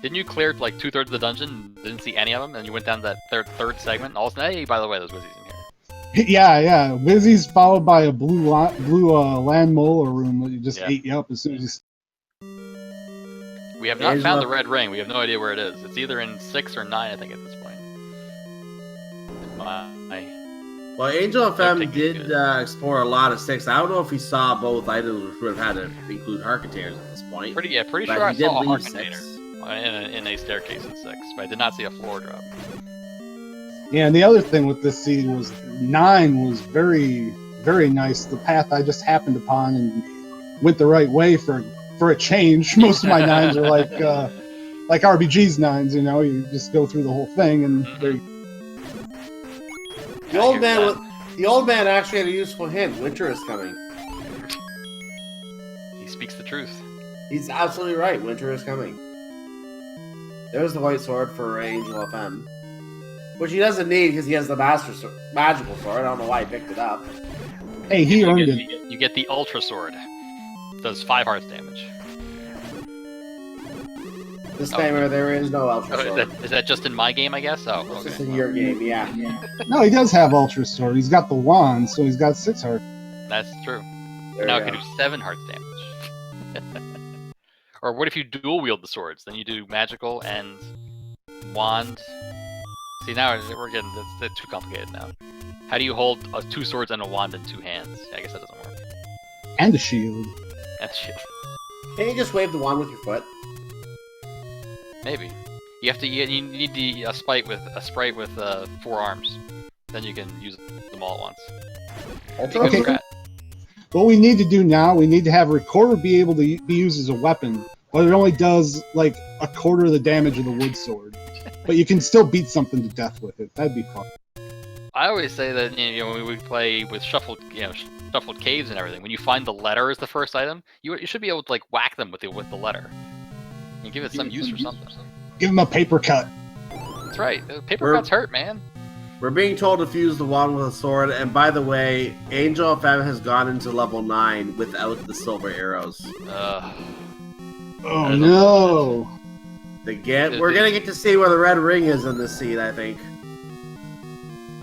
Didn't you clear like 2/3 of the dungeon and didn't see any of them, and you went down to that third segment, and all of a sudden, hey, by the way, there's Wizzies in here. Yeah. Wizzies followed by a blue land molar room that you just ate you up as soon as you... We have not found the red ring. We have no idea where it is. It's either in 6 or 9, I think, at this point. Well, Angel FM did explore a lot of 6. I don't know if he saw both items, which would have had to include heart containers at this point. Pretty sure I saw a heart container in a staircase in 6, but I did not see a floor drop. Yeah, and the other thing with this seed was 9 was very, very nice. The path I just happened upon and went the right way for a change. Most of my 9s are like RBG's 9s, you know, you just go through the whole thing and The old man actually had a useful hint. Winter is coming. He speaks the truth. He's absolutely right. Winter is coming. There's the white sword for Angel FM, which he doesn't need because he has the magical sword. I don't know why he picked it up. Hey, he earned it. You get the Ultra Sword. It does 5 hearts damage. Disclaimer, there is no Ultra Sword. Is that just in my game, I guess? Oh, It's okay. just in your game, yeah. No, he does have Ultra Sword. He's got the wand, so he's got 6 hearts. That's true. There Now you it can go. do 7 hearts damage. Or what if you dual wield the swords? Then you do magical and wand. See, now we're getting that's too complicated now. How do you hold 2 swords and a wand in 2 hands? I guess that doesn't work. And a shield. That's shit. Can you just wave the wand with your foot? Maybe. You have to. You need a sprite with 4 arms. Then you can use them all at once. Okay. What we need to do now, we need to have Recorder be able to be used as a weapon, but it only does like a quarter of the damage of the wood sword. But you can still beat something to death with it. That'd be fun. I always say that when we play with shuffled caves and everything, when you find the letter as the first item, you should be able to like whack them with the letter. You give it some use or something. Give him a paper cut. That's right. Paper cuts hurt, man. We're being told to fuse the wand with a sword, and by the way, Angel FM has gone into level 9 without the silver arrows. Oh no! We're gonna get to see where the red ring is in this seed, I think.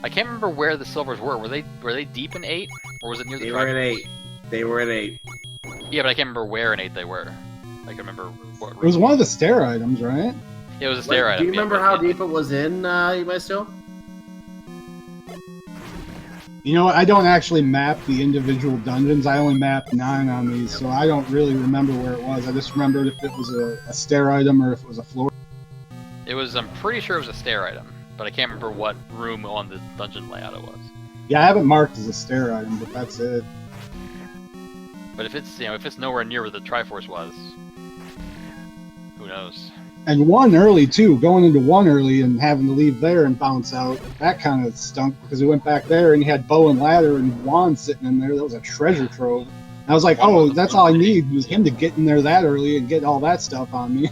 I can't remember where the silvers were. Were they deep in 8, or was it near the? They were in 8. They were in 8. Yeah, but I can't remember where in 8 they were. I can remember what. It was one of the stair items, right? Yeah, it was a stair item. Do you remember how deep it was in, eatmysteel? You know what? I don't actually map the individual dungeons. I only map 9 on these, so I don't really remember where it was. I just remembered if it was a stair item or if it was a floor. It was. I'm pretty sure it was a stair item, but I can't remember what room on the dungeon layout it was. Yeah, I haven't marked as a stair item, but that's it. But if it's nowhere near where the Triforce was, who knows? And one early too, going into one early and having to leave there and bounce out. That kind of stunk because we went back there and he had bow and ladder and wand sitting in there. That was a treasure trove. I was like, oh, that's all I need was him to get in there that early and get all that stuff on me.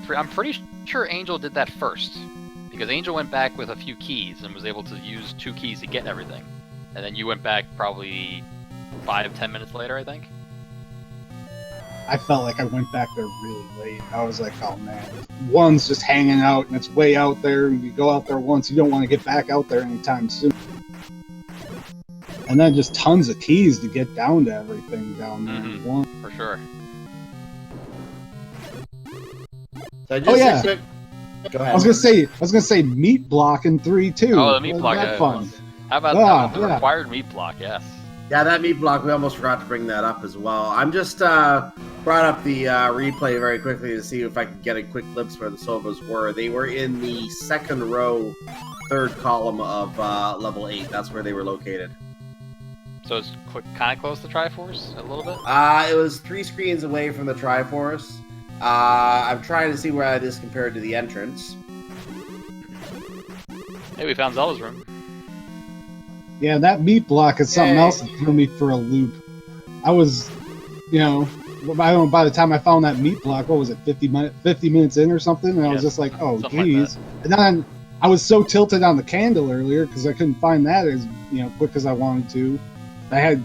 I'm pretty sure Angel did that first, because Angel went back with a few keys and was able to use 2 keys to get everything, and then you went back probably 5-10 minutes later, I think. I felt like I went back there really late. I was like, oh man, one's just hanging out and it's way out there, and you go out there once, you don't want to get back out there anytime soon. And then just tons of keys to get down to everything down there. One. For sure. So just yeah. quick... Go ahead. I was gonna say meat block in 3 too. Oh, the meat block. That fun. How about the required meat block? Yes. Yeah, that meat block, we almost forgot to bring that up as well. I'm just brought up the replay very quickly to see if I could get a quick glimpse where the Sovas were. They were in the second row, third column of level 8. That's where they were located. So it's kind of close to Triforce, a little bit? It was 3 screens away from the Triforce. I'm trying to see where that is compared to the entrance. Hey, we found Zelda's room. Yeah, that meat block is something else that threw me for a loop. I was, by the time I found that meat block, what was it, 50 minutes in or something? And I was just like, oh, geez. Like and then I was so tilted on the candle earlier because I couldn't find that as quick as I wanted to. I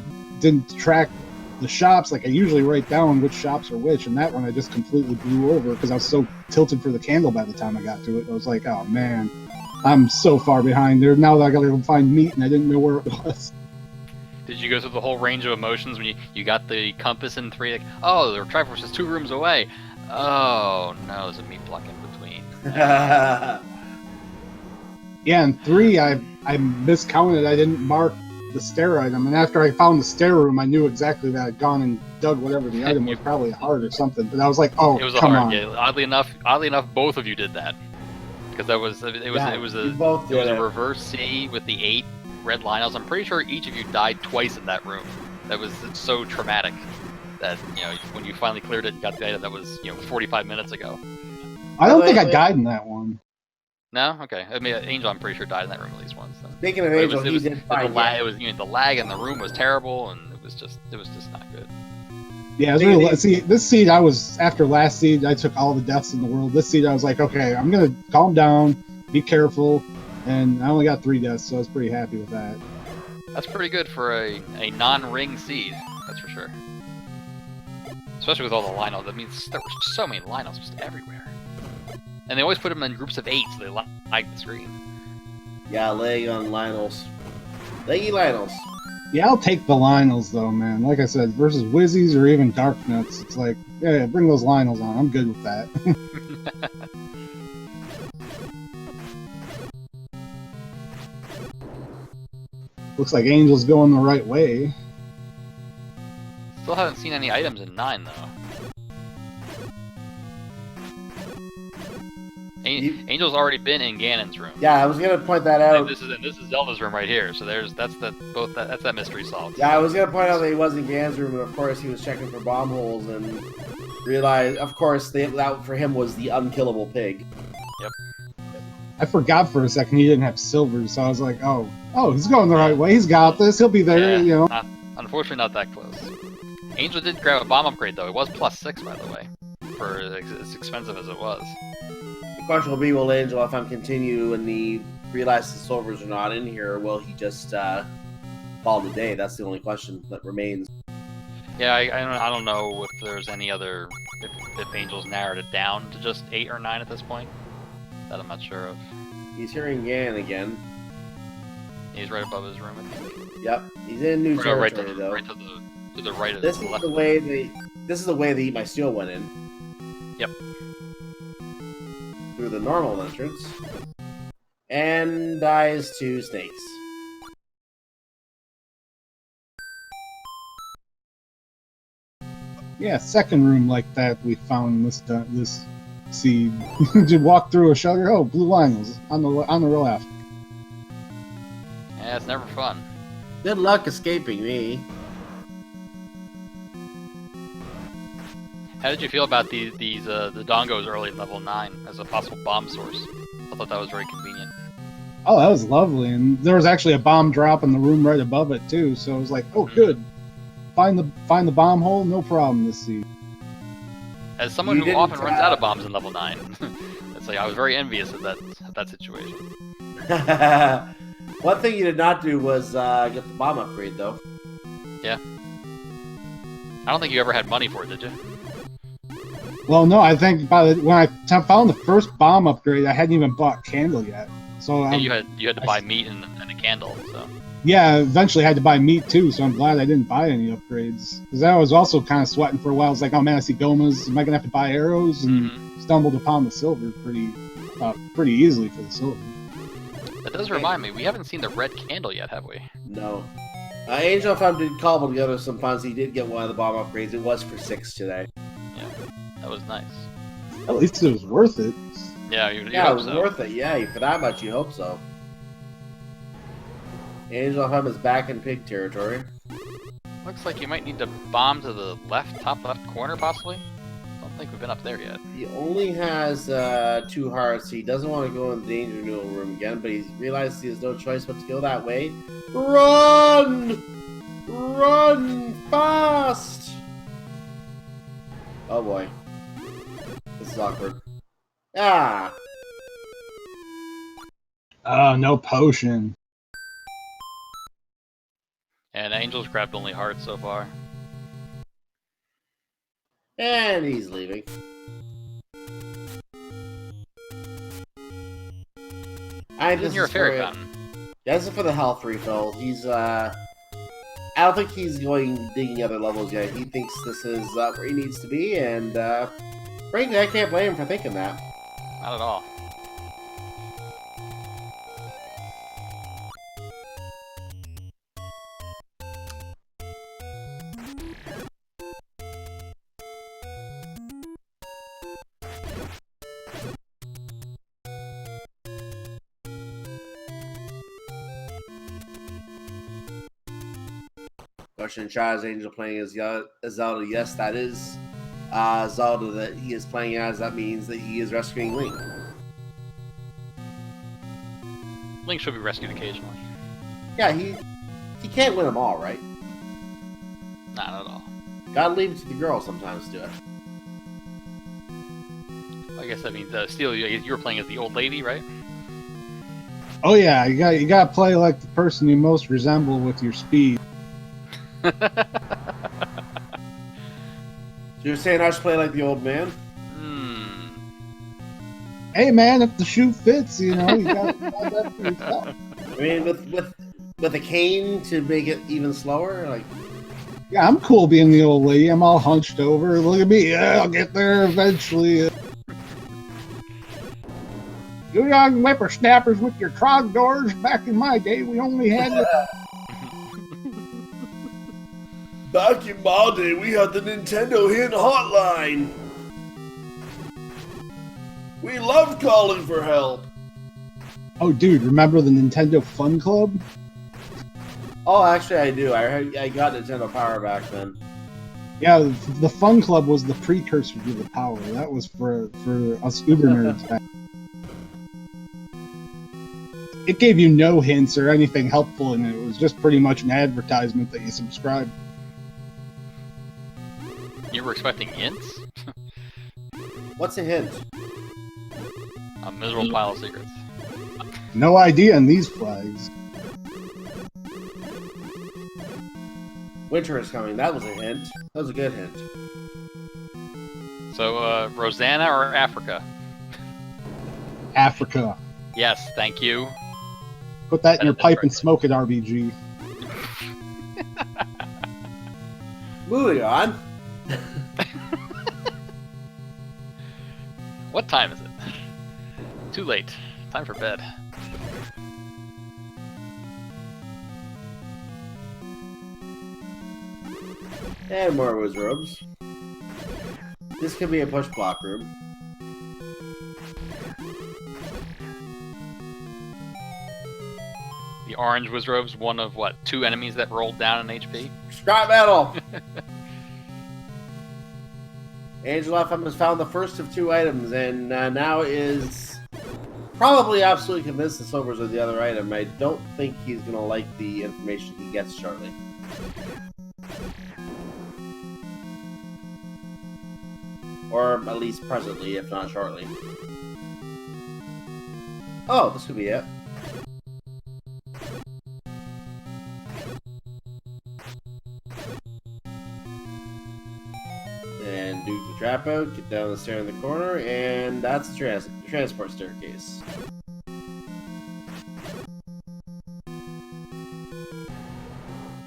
didn't track the shops like I usually write down which shops are which, and that one I just completely blew over because I was so tilted for the candle by the time I got to it. I was like, oh man, I'm so far behind there. Now that I gotta go find meat and I didn't know where it was. Did you go through the whole range of emotions when you got the compass in 3? Like, oh, the Triforce is 2 rooms away. Oh no, there's a meat block in between. Yeah, in 3 I miscounted. I didn't mark the stair item, and after I found the stair room, I knew exactly that I'd gone and dug whatever the item was, probably a heart or something. But I was like, oh, it was come a heart. on. Yeah, oddly enough, both of you did that, because it was a reverse C with the 8 red Lionels. I'm pretty sure each of you died twice in that room. That was so traumatic that when you finally cleared it and got the item, that was 45 minutes ago. I don't think I died in that one. No, okay. I mean, Angel, I'm pretty sure died in that room at least once. Then. Speaking of Angel, he did find the lag in the room was terrible, and it was just not good. Yeah, it was really. See, this seed, I was after last seed. I took all the deaths in the world. This seed, I was like, okay, I'm gonna calm down, be careful, and I only got 3 deaths, so I was pretty happy with that. That's pretty good for a non-ring seed. That's for sure. Especially with all the Lionels. That means there were so many Lionels just everywhere. And they always put them in groups of 8, so they lag the screen. Yeah, leg on Lionels. Leggy Lionels. Yeah, I'll take the Lionels, though, man. Like I said, versus Wizzies or even Dark Nuts, it's like, yeah, bring those Lionels on. I'm good with that. Looks like Angel's going the right way. Still haven't seen any items in 9, though. Angel's already been in Ganon's room. Yeah, I was gonna point that out. And this is Zelda's room right here. So that's that mystery solved. Yeah, I was gonna point out that he was in Ganon's room, and of course he was checking for bomb holes and realized, of course, that for him was the unkillable pig. Yep. I forgot for a second he didn't have silver, so I was like, oh, he's going the right way. He's got this. He'll be there, Unfortunately, not that close. Angel did grab a bomb upgrade though. It was +6, by the way, for as expensive as it was. The question will be, will Angel, if I'm continue and he realizes the silvers are not in here, will he just call it a day? That's the only question that remains. Yeah, I don't know if there's any other, if Angel's narrowed it down to just 8 or 9 at this point. That I'm not sure of. He's hearing Ganon again. He's right above his room, I think. Yep, he's in new territory though. Right to the right of this the is left. the way this is the way the Eat My Steel went in. Yep. Through the normal entrance. And dies to snakes. Yeah, second room like that we found this seed. Just walk through a shutter. Oh, blue Lionels on the left. Yeah, it's never fun. Good luck escaping me. How did you feel about the dongos early in level 9 as a possible bomb source? I thought that was very convenient. Oh, that was lovely, and there was actually a bomb drop in the room right above it too. So it was like, oh, good. Find the bomb hole, no problem this season. As someone who often runs out of bombs in level 9, it's like I was very envious of that situation. One thing you did not do was get the bomb upgrade, though. Yeah. I don't think you ever had money for it, did you? Well, no, I think when I found the first bomb upgrade, I hadn't even bought candle yet. So yeah, you had to buy meat and a candle. So. Yeah, eventually I had to buy meat too. So I'm glad I didn't buy any upgrades because I was also kind of sweating for a while. I was like, oh man, I see Gomas. Am I gonna have to buy arrows? And stumbled upon the silver pretty easily for the silver. That does remind me, we haven't seen the red candle yet, have we? No. Angel Farm did cobble together some funds. He did get one of the bomb upgrades. It was for 6 today. Yeah, that was nice. At least it was worth it. Yeah, you it was worth it. Yeah, for that much, you hope so. Angel Farm is back in pig territory. Looks like you might need to bomb to the top left corner, possibly. I don't think we've been up there yet. He only has 2 hearts. He doesn't want to go in the danger noodle room again, but he's realized he has no choice but to go that way. Run! Run fast! Oh boy. This is awkward. Ah! Oh, no potion. And Angel's grabbed only hearts so far. And he's leaving. Isn't your fairy fountain? Yeah, this is for the health refill. He's I don't think he's going digging other levels yet. He thinks this is where he needs to be, and frankly, I can't blame him for thinking that. Not at all. Question Shaz Angel playing as Zelda. Yes, that is Zelda that he is playing as. That means that he is rescuing Link. Link should be rescued occasionally. Yeah, he can't win them all, right? Not at all. Gotta leave it to the girl sometimes to do it. I guess that means Steel, you were playing as the old lady, right? Oh yeah, you gotta play like the person you most resemble with your speed. So you're saying I should play like the old man? Hey man, if the shoe fits, you know, you got that for yourself. I mean, with a cane to make it even slower, like. Yeah, I'm cool being the old lady. I'm all hunched over. Look at me. Yeah, I'll get there eventually. You young whippersnappers with your trogdors. Back in my day, we only had. Back in my day, we had the Nintendo Hint Hotline. We loved calling for help. Oh, dude, remember the Nintendo Fun Club? Oh, actually, I do. I got Nintendo Power back then. Yeah, the Fun Club was the precursor to the Power. That was for us Uber nerds back. It gave you no hints or anything helpful, and it was just pretty much an advertisement that you subscribed. You were expecting hints? What's a hint? A miserable pile of secrets. No idea on these flags. Winter is coming. That was a hint. That was a good hint. So, Rosanna or Africa? Africa. Yes, thank you. Put that in your pipe and smoke it, RBG. Moving on. What time is it? Too late. Time for bed. And more wizards. This could be a push block room. The orange Wizrobe's one of, what, 2 enemies that rolled down in HP? Scrap metal! Angel FM has found the first of 2 items, and now is probably absolutely convinced the silvers are the other item. I don't think he's going to like the information he gets shortly. Or at least presently, if not shortly. Oh, this could be it. And do the trap out, get down the stair in the corner, and that's the transport staircase.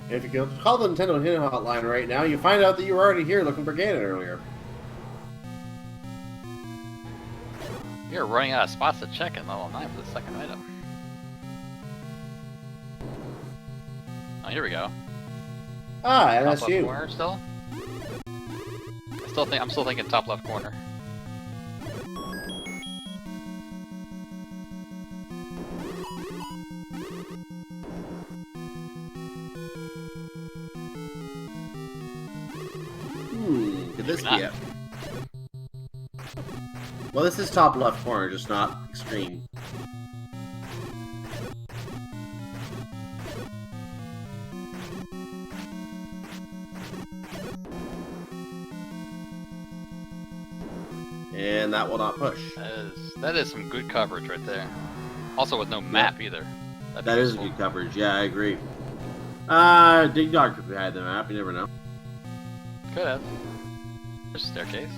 If you can call the Nintendo Hint Hotline right now, you find out that you were already here looking for Ganon earlier. You're running out of spots to check in level 9 for the second item. Oh, here we go. Ah, and Top that's left you. corner still? I'm still thinking top left corner. Could this Maybe be not. it? Well, this is top left corner, just not extreme. And that will not push. That is some good coverage right there. Also with no map either. That is good coverage, yeah, I agree. Dig Dog could be behind the map, you never know. Could have. There's a staircase.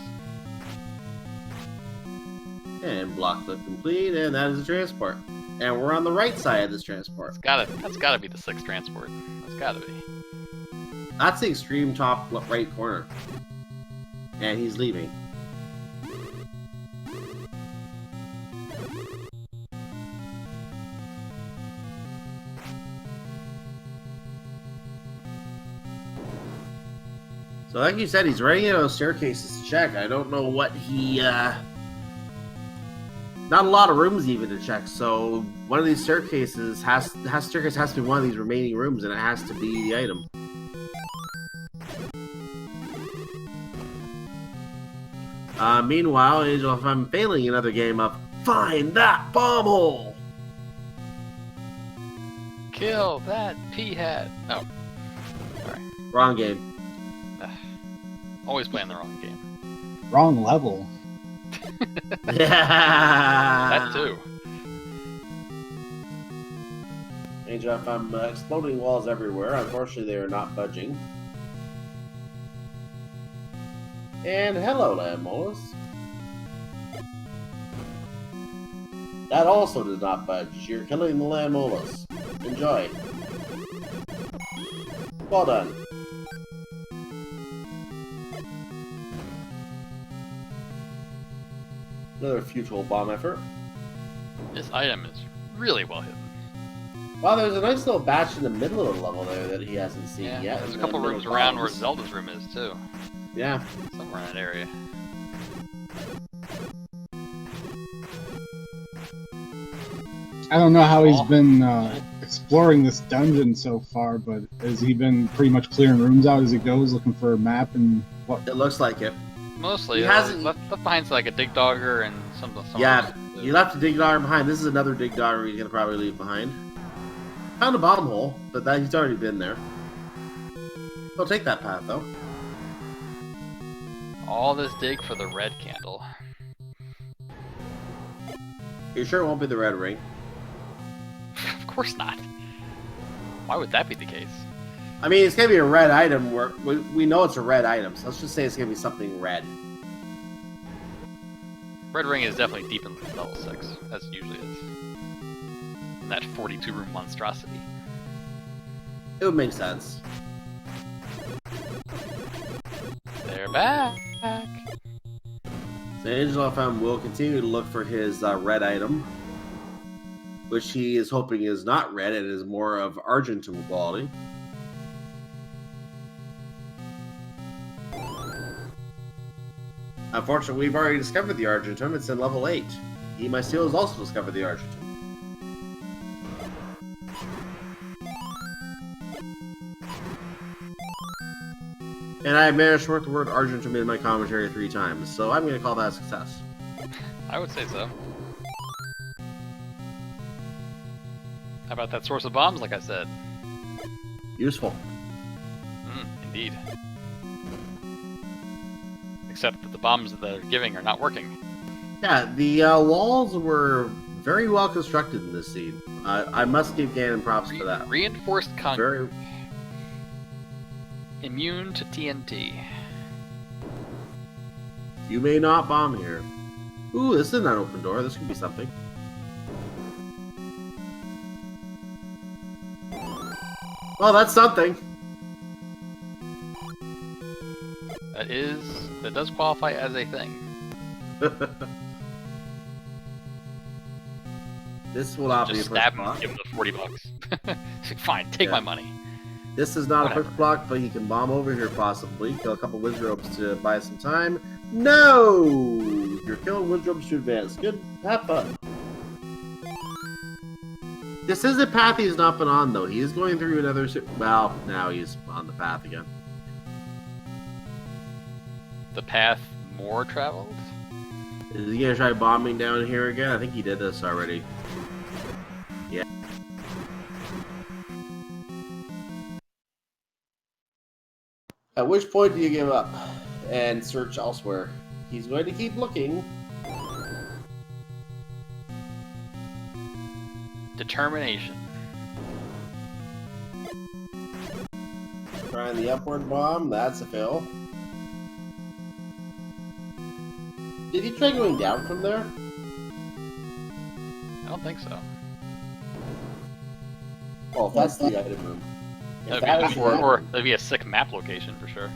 And block flip complete, and that is the transport. And we're on the right side of this transport. That's gotta be the 6th transport. That's gotta be. That's the extreme top right corner. And he's leaving. So like you said, he's running out of staircases to check. I don't know what he, not a lot of rooms even to check, so one of these staircases has to be one of these remaining rooms, and it has to be the item. Meanwhile, Angel, if I'm failing another game of find that bomb hole! Kill that P-hat! Oh. Sorry. Wrong game. Always playing the wrong game. Wrong level. Yeah. That too. Angel, if I'm exploding walls everywhere, unfortunately they are not budging. And hello, Landmolus. That also did not budge. You're killing the Landmolus. Enjoy. Well done. Another futile bomb effort. This item is really well hidden. Wow, there's a nice little batch in the middle of the level there that he hasn't seen Yeah, yet. there's a and couple then rooms little around where bombs. Zelda's room is too. Yeah. Somewhere in that area. I don't know how he's been exploring this dungeon so far, but has he been pretty much clearing rooms out as he goes, looking for a map and what? It looks like it. Mostly, He hasn't- left behind like a dig dogger and some Yeah, others. you left a dig dogger behind. This is another dig dogger he's gonna probably leave behind. Found a bomb hole, but that he's already been there. He'll take that path though. All this dig for the red candle. You're sure it won't be the red ring? Of course not. Why would that be the case? I mean, it's gonna be a red item. Where we know it's a red item, so let's just say it's gonna be something red. Red ring is definitely deep in level 6, as it usually is. In that 42-room monstrosity. It would make sense. They're back! So Angel FM will continue to look for his red item, which he is hoping is not red and is more of Argentum quality. Unfortunately, we've already discovered the Argentum. It's in level 8. eatmysteel has also discovered the Argentum. And I managed to work the word Argentum in my commentary 3 times, so I'm going to call that a success. I would say so. How about that source of bombs, like I said? Useful. Indeed. Except that the bombs that they're giving are not working. Yeah, the walls were very well constructed in this scene. I must give Ganon props for that. Reinforced concrete. Very. Immune to TNT. You may not bomb here. Ooh, this isn't an open door. This could be something. Well, that's something. That does qualify as a thing. This will not be a Just push stab him, block. give him the $40. Fine, take my money. This is not Whatever. a push block, but he can bomb over here possibly. Kill a couple Wizardropes to buy some time. No! You're killing Wizardropes to advance. Good. Have fun. This is a path he's not been on, though. He is going through another... Well, now he's on the path again. The path more traveled? Is he gonna try bombing down here again? I think he did this already. Yeah. At which point do you give up and search elsewhere? He's going to keep looking. Determination. Trying the upward bomb. That's a fail. Did he try going down from there? I don't think so. Oh, that's the item room. If That'd that be, is or that'd be a sick map location for sure.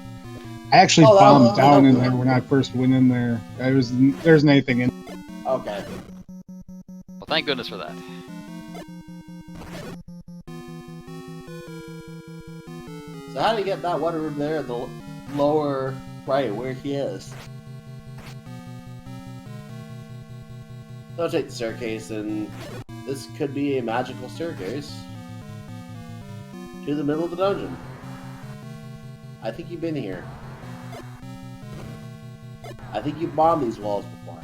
I actually Oh, bombed that'll down in help. there when I first went in there. There's anything in. Okay. Well, thank goodness for that. So how do you get that water room there at the lower right where he is? So I'll take the staircase, and this could be a magical staircase to the middle of the dungeon. I think you've been here. I think you've bombed these walls before.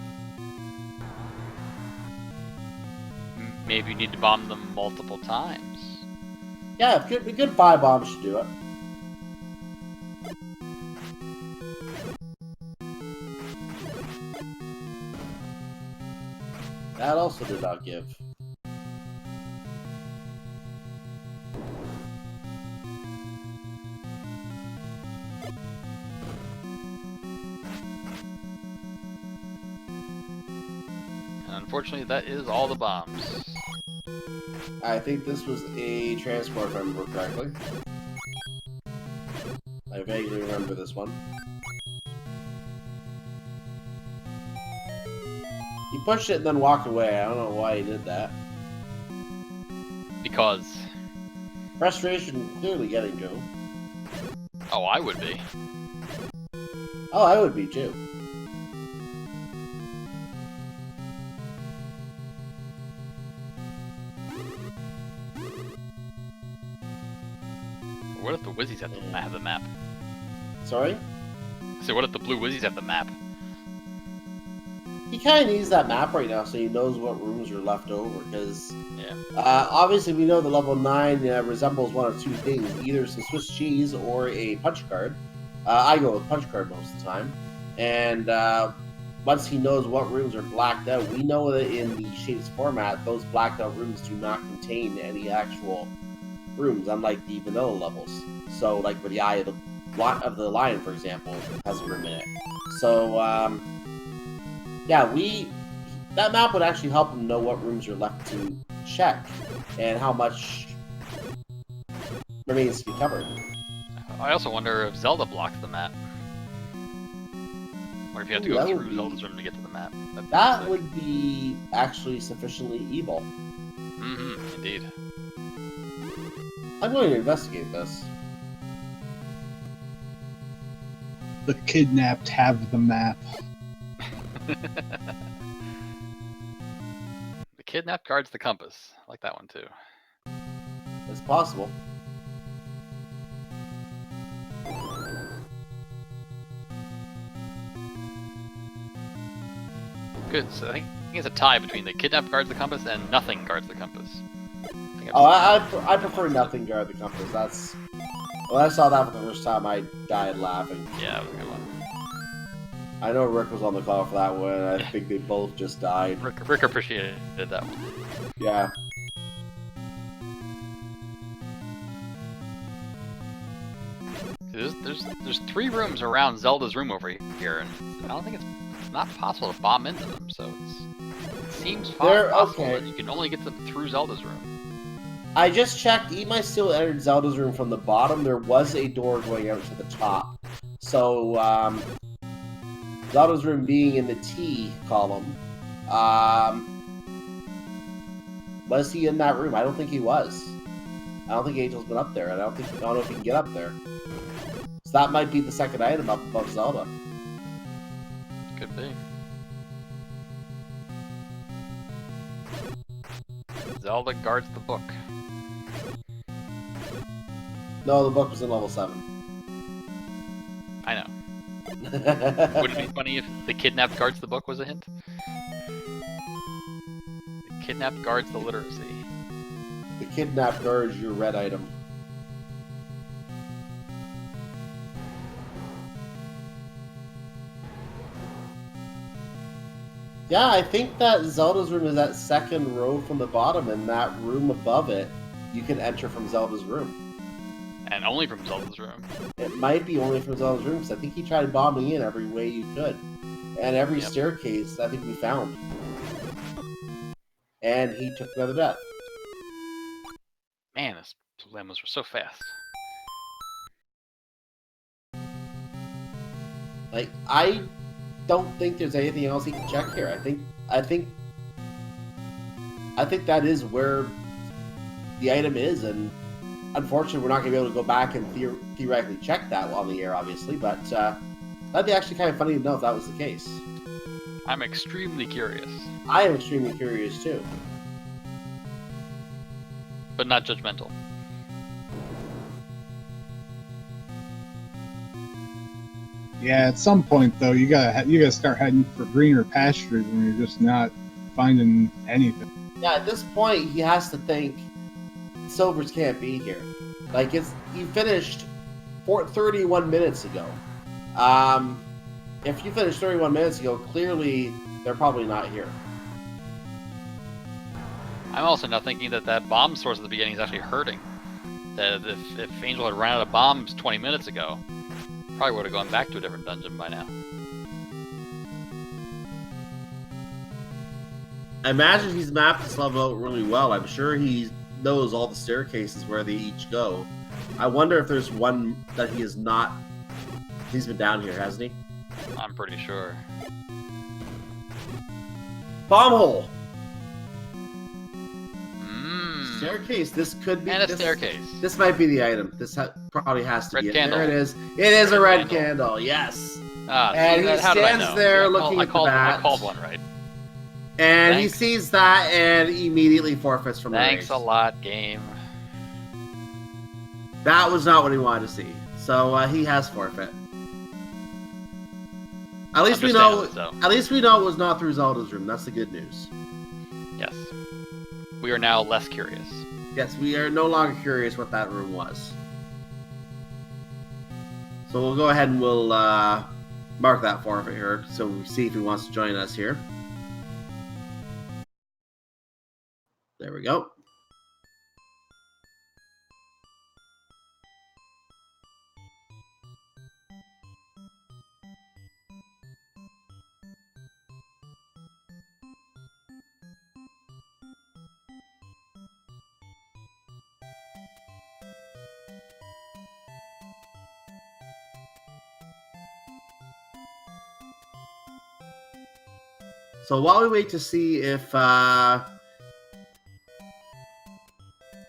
Maybe you need to bomb them multiple times. Yeah, a good 5 bombs should do it. That also did not give. And unfortunately, that is all the bombs. I think this was a transport, if I remember correctly. I vaguely remember this one. He pushed it and then walked away. I don't know why he did that. Because... Frustration clearly getting to him. Oh, I would be. Oh, I would be too. What if the Wizzies have the map? Sorry? So what if the blue Wizzies have the map? He kind of needs that map right now so he knows what rooms are left over, because Yeah. obviously we know the level 9 resembles one of two things, either some Swiss cheese or a punch card. I go with punch card most of the time. And once he knows what rooms are blacked out, we know that in the Shapes format, those blacked out rooms do not contain any actual rooms, unlike the vanilla levels. So, like with the Eye of the Lion, for example, has a room in it. So, yeah, that map would actually help him know what rooms are left to check and how much remains to be covered. I also wonder if Zelda blocks the map. Or if you have to Ooh, go that through would be- Zelda's room to get to the map. That'd be That sick. would be actually sufficiently evil. Mm-hmm, indeed. I'm going to investigate this. The kidnapped have the map. The kidnap guards the compass. I like that one too. It's possible. good. So I think it's a tie between the kidnap guards the compass and nothing guards the compass. I prefer nothing guard the compass. That's when I saw that for the first time, I died laughing. Yeah, that was a good one. I know Rick was on the call for that one. And I think they both just died. Rick appreciated that one. Yeah. There's 3 rooms around Zelda's room over here, and I don't think it's not possible to bomb into them. So it seems possible that you can only get them through Zelda's room. I just checked. eatmysteel entered Zelda's room from the bottom. There was a door going out to the top. So Zelda's room being in the T column. Was he in that room? I don't think he was. I don't think Angel's been up there. I don't know if he can get up there. So that might be the second item up above Zelda. Could be. Zelda guards the book. No, the book was in level 7. I know. Wouldn't it be funny if the kidnapped guards the book was a hint? The kidnapped guards the literacy. The kidnap guards your red item. Yeah, I think that Zelda's room is that second row from the bottom, and that room above it, you can enter from Zelda's room. And only from Zelda's room. It might be only from Zelda's room, because I think he tried bombing in every way you could. And every staircase, I think we found. And he took another death. Man, those lemons were so fast. Like, I don't think there's anything else he can check here. I think that is where the item is, and unfortunately we're not going to be able to go back and theoretically check that on the air, obviously, but that'd be actually kind of funny to know if that was the case. I'm extremely curious. I am extremely curious, too. But not judgmental. Yeah, at some point though, you gotta start heading for greener pastures when you're just not finding anything. Yeah, at this point, he has to think Silvers can't be here. Like, you finished 31 minutes ago. If you finished 31 minutes ago, clearly they're probably not here. I'm also now thinking that bomb source at the beginning is actually hurting. That if Angel had run out of bombs 20 minutes ago, probably would have gone back to a different dungeon by now. I imagine he's mapped this level out really well. I'm sure he knows all the staircases where they each go. I wonder if there's one that he is not. He's been down here, hasn't he? I'm pretty sure. Bomb hole! Staircase. This could be. And a staircase. This might be the item. This probably has to Red be it. candle. There it is. It is a red candle. Yes. And he stands there looking at the bat. I called one right. And Thanks. he sees that and immediately forfeits from the race. Thanks a lot, game. That was not what he wanted to see. So he has forfeit. At least we know. At least we know it was not through Zelda's room. That's the good news. Yes. We are now less curious. Yes, we are no longer curious what that room was. So we'll go ahead and we'll mark that forfeit here, so we see if he wants to join us here. There we go. So while we wait to see if sorry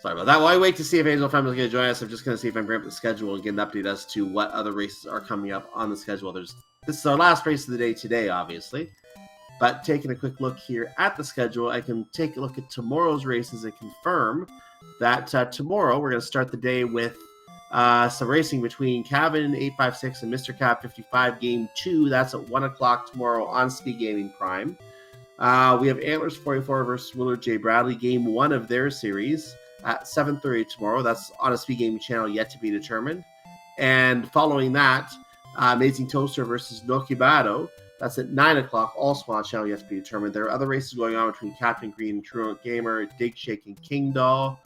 about that. While I wait to see if Angel Family is going to join us, I'm just going to see if I'm bringing up the schedule and get an update as to what other races are coming up on the schedule. This is our last race of the day today, obviously. But taking a quick look here at the schedule, I can take a look at tomorrow's races and confirm that tomorrow we're going to start the day with some racing between Cabin856 and Mr. Cab 55 Game 2. That's at 1 o'clock tomorrow on Speed Gaming Prime. We have Antlers 44 versus Willard J. Bradley, game 1 of their series at 7:30 tomorrow. That's on a Speed Gaming channel yet to be determined. And following that, Amazing Toaster versus Nokibado. That's at 9 o'clock, also on a channel yet to be determined. There are other races going on between Captain Green and Truant Gamer, Dig Shake and King Doll,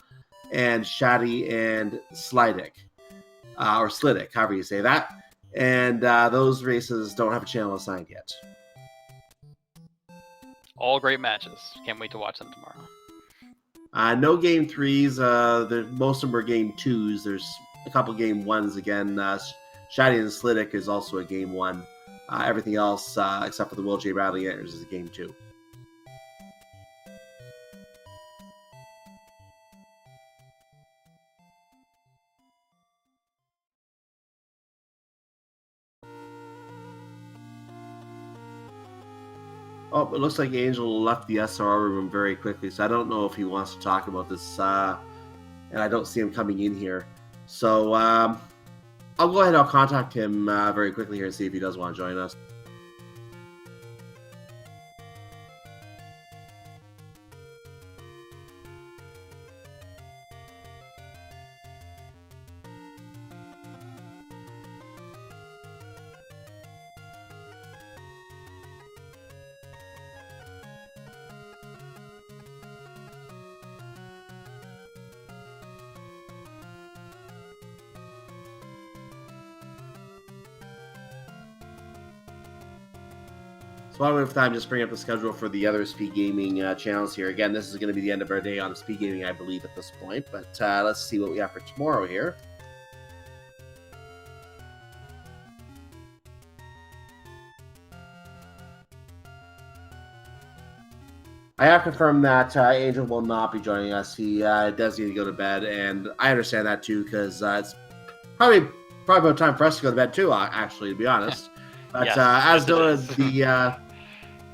and Shaddy and Slidick, or Slidick, however you say that. And those races don't have a channel assigned yet. All great matches. Can't wait to watch them tomorrow. No game 3s. Most of them are game 2s. There's a couple game 1s again. Shaddy and Slidick is also a game 1. Everything else, except for the Will J. Bradley Antlers, is a game 2. Oh, it looks like Angel left the SRR room very quickly, so I don't know if he wants to talk about this, and I don't see him coming in here. So I'll go ahead and I'll contact him very quickly here and see if he does want to join us. So while we have time, just bring up the schedule for the other Speed Gaming channels here. Again, this is going to be the end of our day on Speed Gaming, I believe, at this point. But let's see what we have for tomorrow here. I have confirmed that Angel will not be joining us. He does need to go to bed, and I understand that too, because it's probably about time for us to go to bed too, actually, to be honest. But Yes, as noted,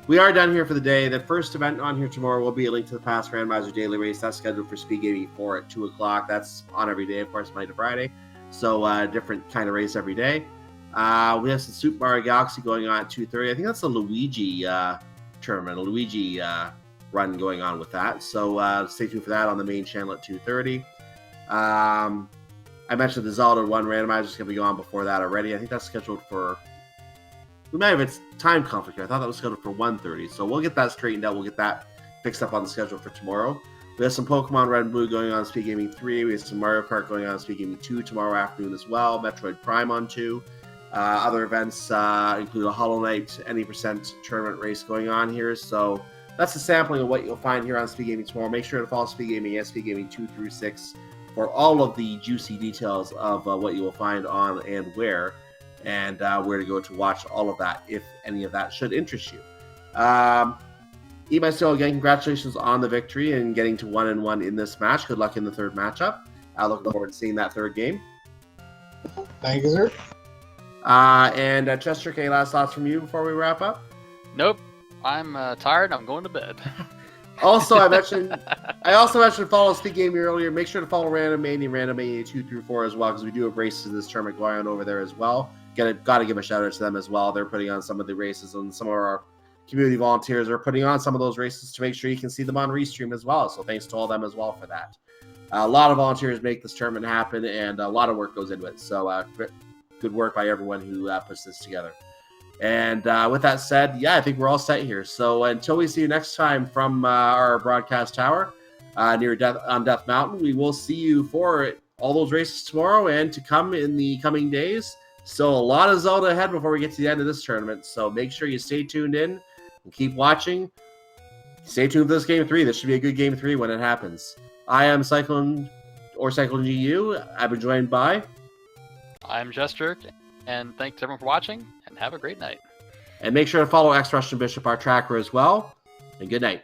we are done here for the day. The first event on here tomorrow will be a Link to the Past Randomizer Daily Race. That's scheduled for Speed Gaming 4 at 2 o'clock. That's on every day, of course, Monday to Friday. So different kind of race every day. We have some Super Mario Galaxy going on at 2:30. I think that's a Luigi tournament, a Luigi run going on with that. So stay tuned for that on the main channel at 2:30. I mentioned the Zelda 1 randomizer is going to be on before that already. I think that's scheduled for... We might have its time conflict here. I thought that was scheduled for 1:30. So we'll get that straightened out. We'll get that fixed up on the schedule for tomorrow. We have some Pokemon Red and Blue going on Speed Gaming 3. We have some Mario Kart going on Speed Gaming 2 tomorrow afternoon as well. Metroid Prime on 2. Other events include a Hollow Knight any percent tournament race going on here. So that's a sampling of what you'll find here on Speed Gaming tomorrow. Make sure to follow Speed Gaming and Speed Gaming 2 through 6 for all of the juicy details of what you will find on and where to go to watch all of that, if any of that should interest you. eatmysteel, again, congratulations on the victory and getting to 1-1 in this match. Good luck in the third matchup. Looking forward to seeing that third game. Thank you, sir. And Chester, any last thoughts from you before we wrap up? Nope. I'm tired and I'm going to bed. Also, I also mentioned follow Speed Gaming earlier. Make sure to follow Random Mania 2 through 4 as well, because we do have races in this tournament going on over there as well. Got to give a shout out to them as well. They're putting on some of the races, and some of our community volunteers are putting on some of those races to make sure you can see them on Restream as well. So thanks to all them as well for that. A lot of volunteers make this tournament happen, and a lot of work goes into it. So good work by everyone who puts this together. And with that said, yeah, I think we're all set here. So until we see you next time from our broadcast tower near Death Mountain, we will see you for all those races tomorrow and to come in the coming days. Still a lot of Zelda ahead before we get to the end of this tournament. So make sure you stay tuned in and keep watching. Stay tuned for this Game 3. This should be a good Game 3 when it happens. I am Cyclone GU. I've been joined by... I'm Jester, and thanks everyone for watching, and have a great night. And make sure to follow X Russian Bishop, our tracker, as well. And good night.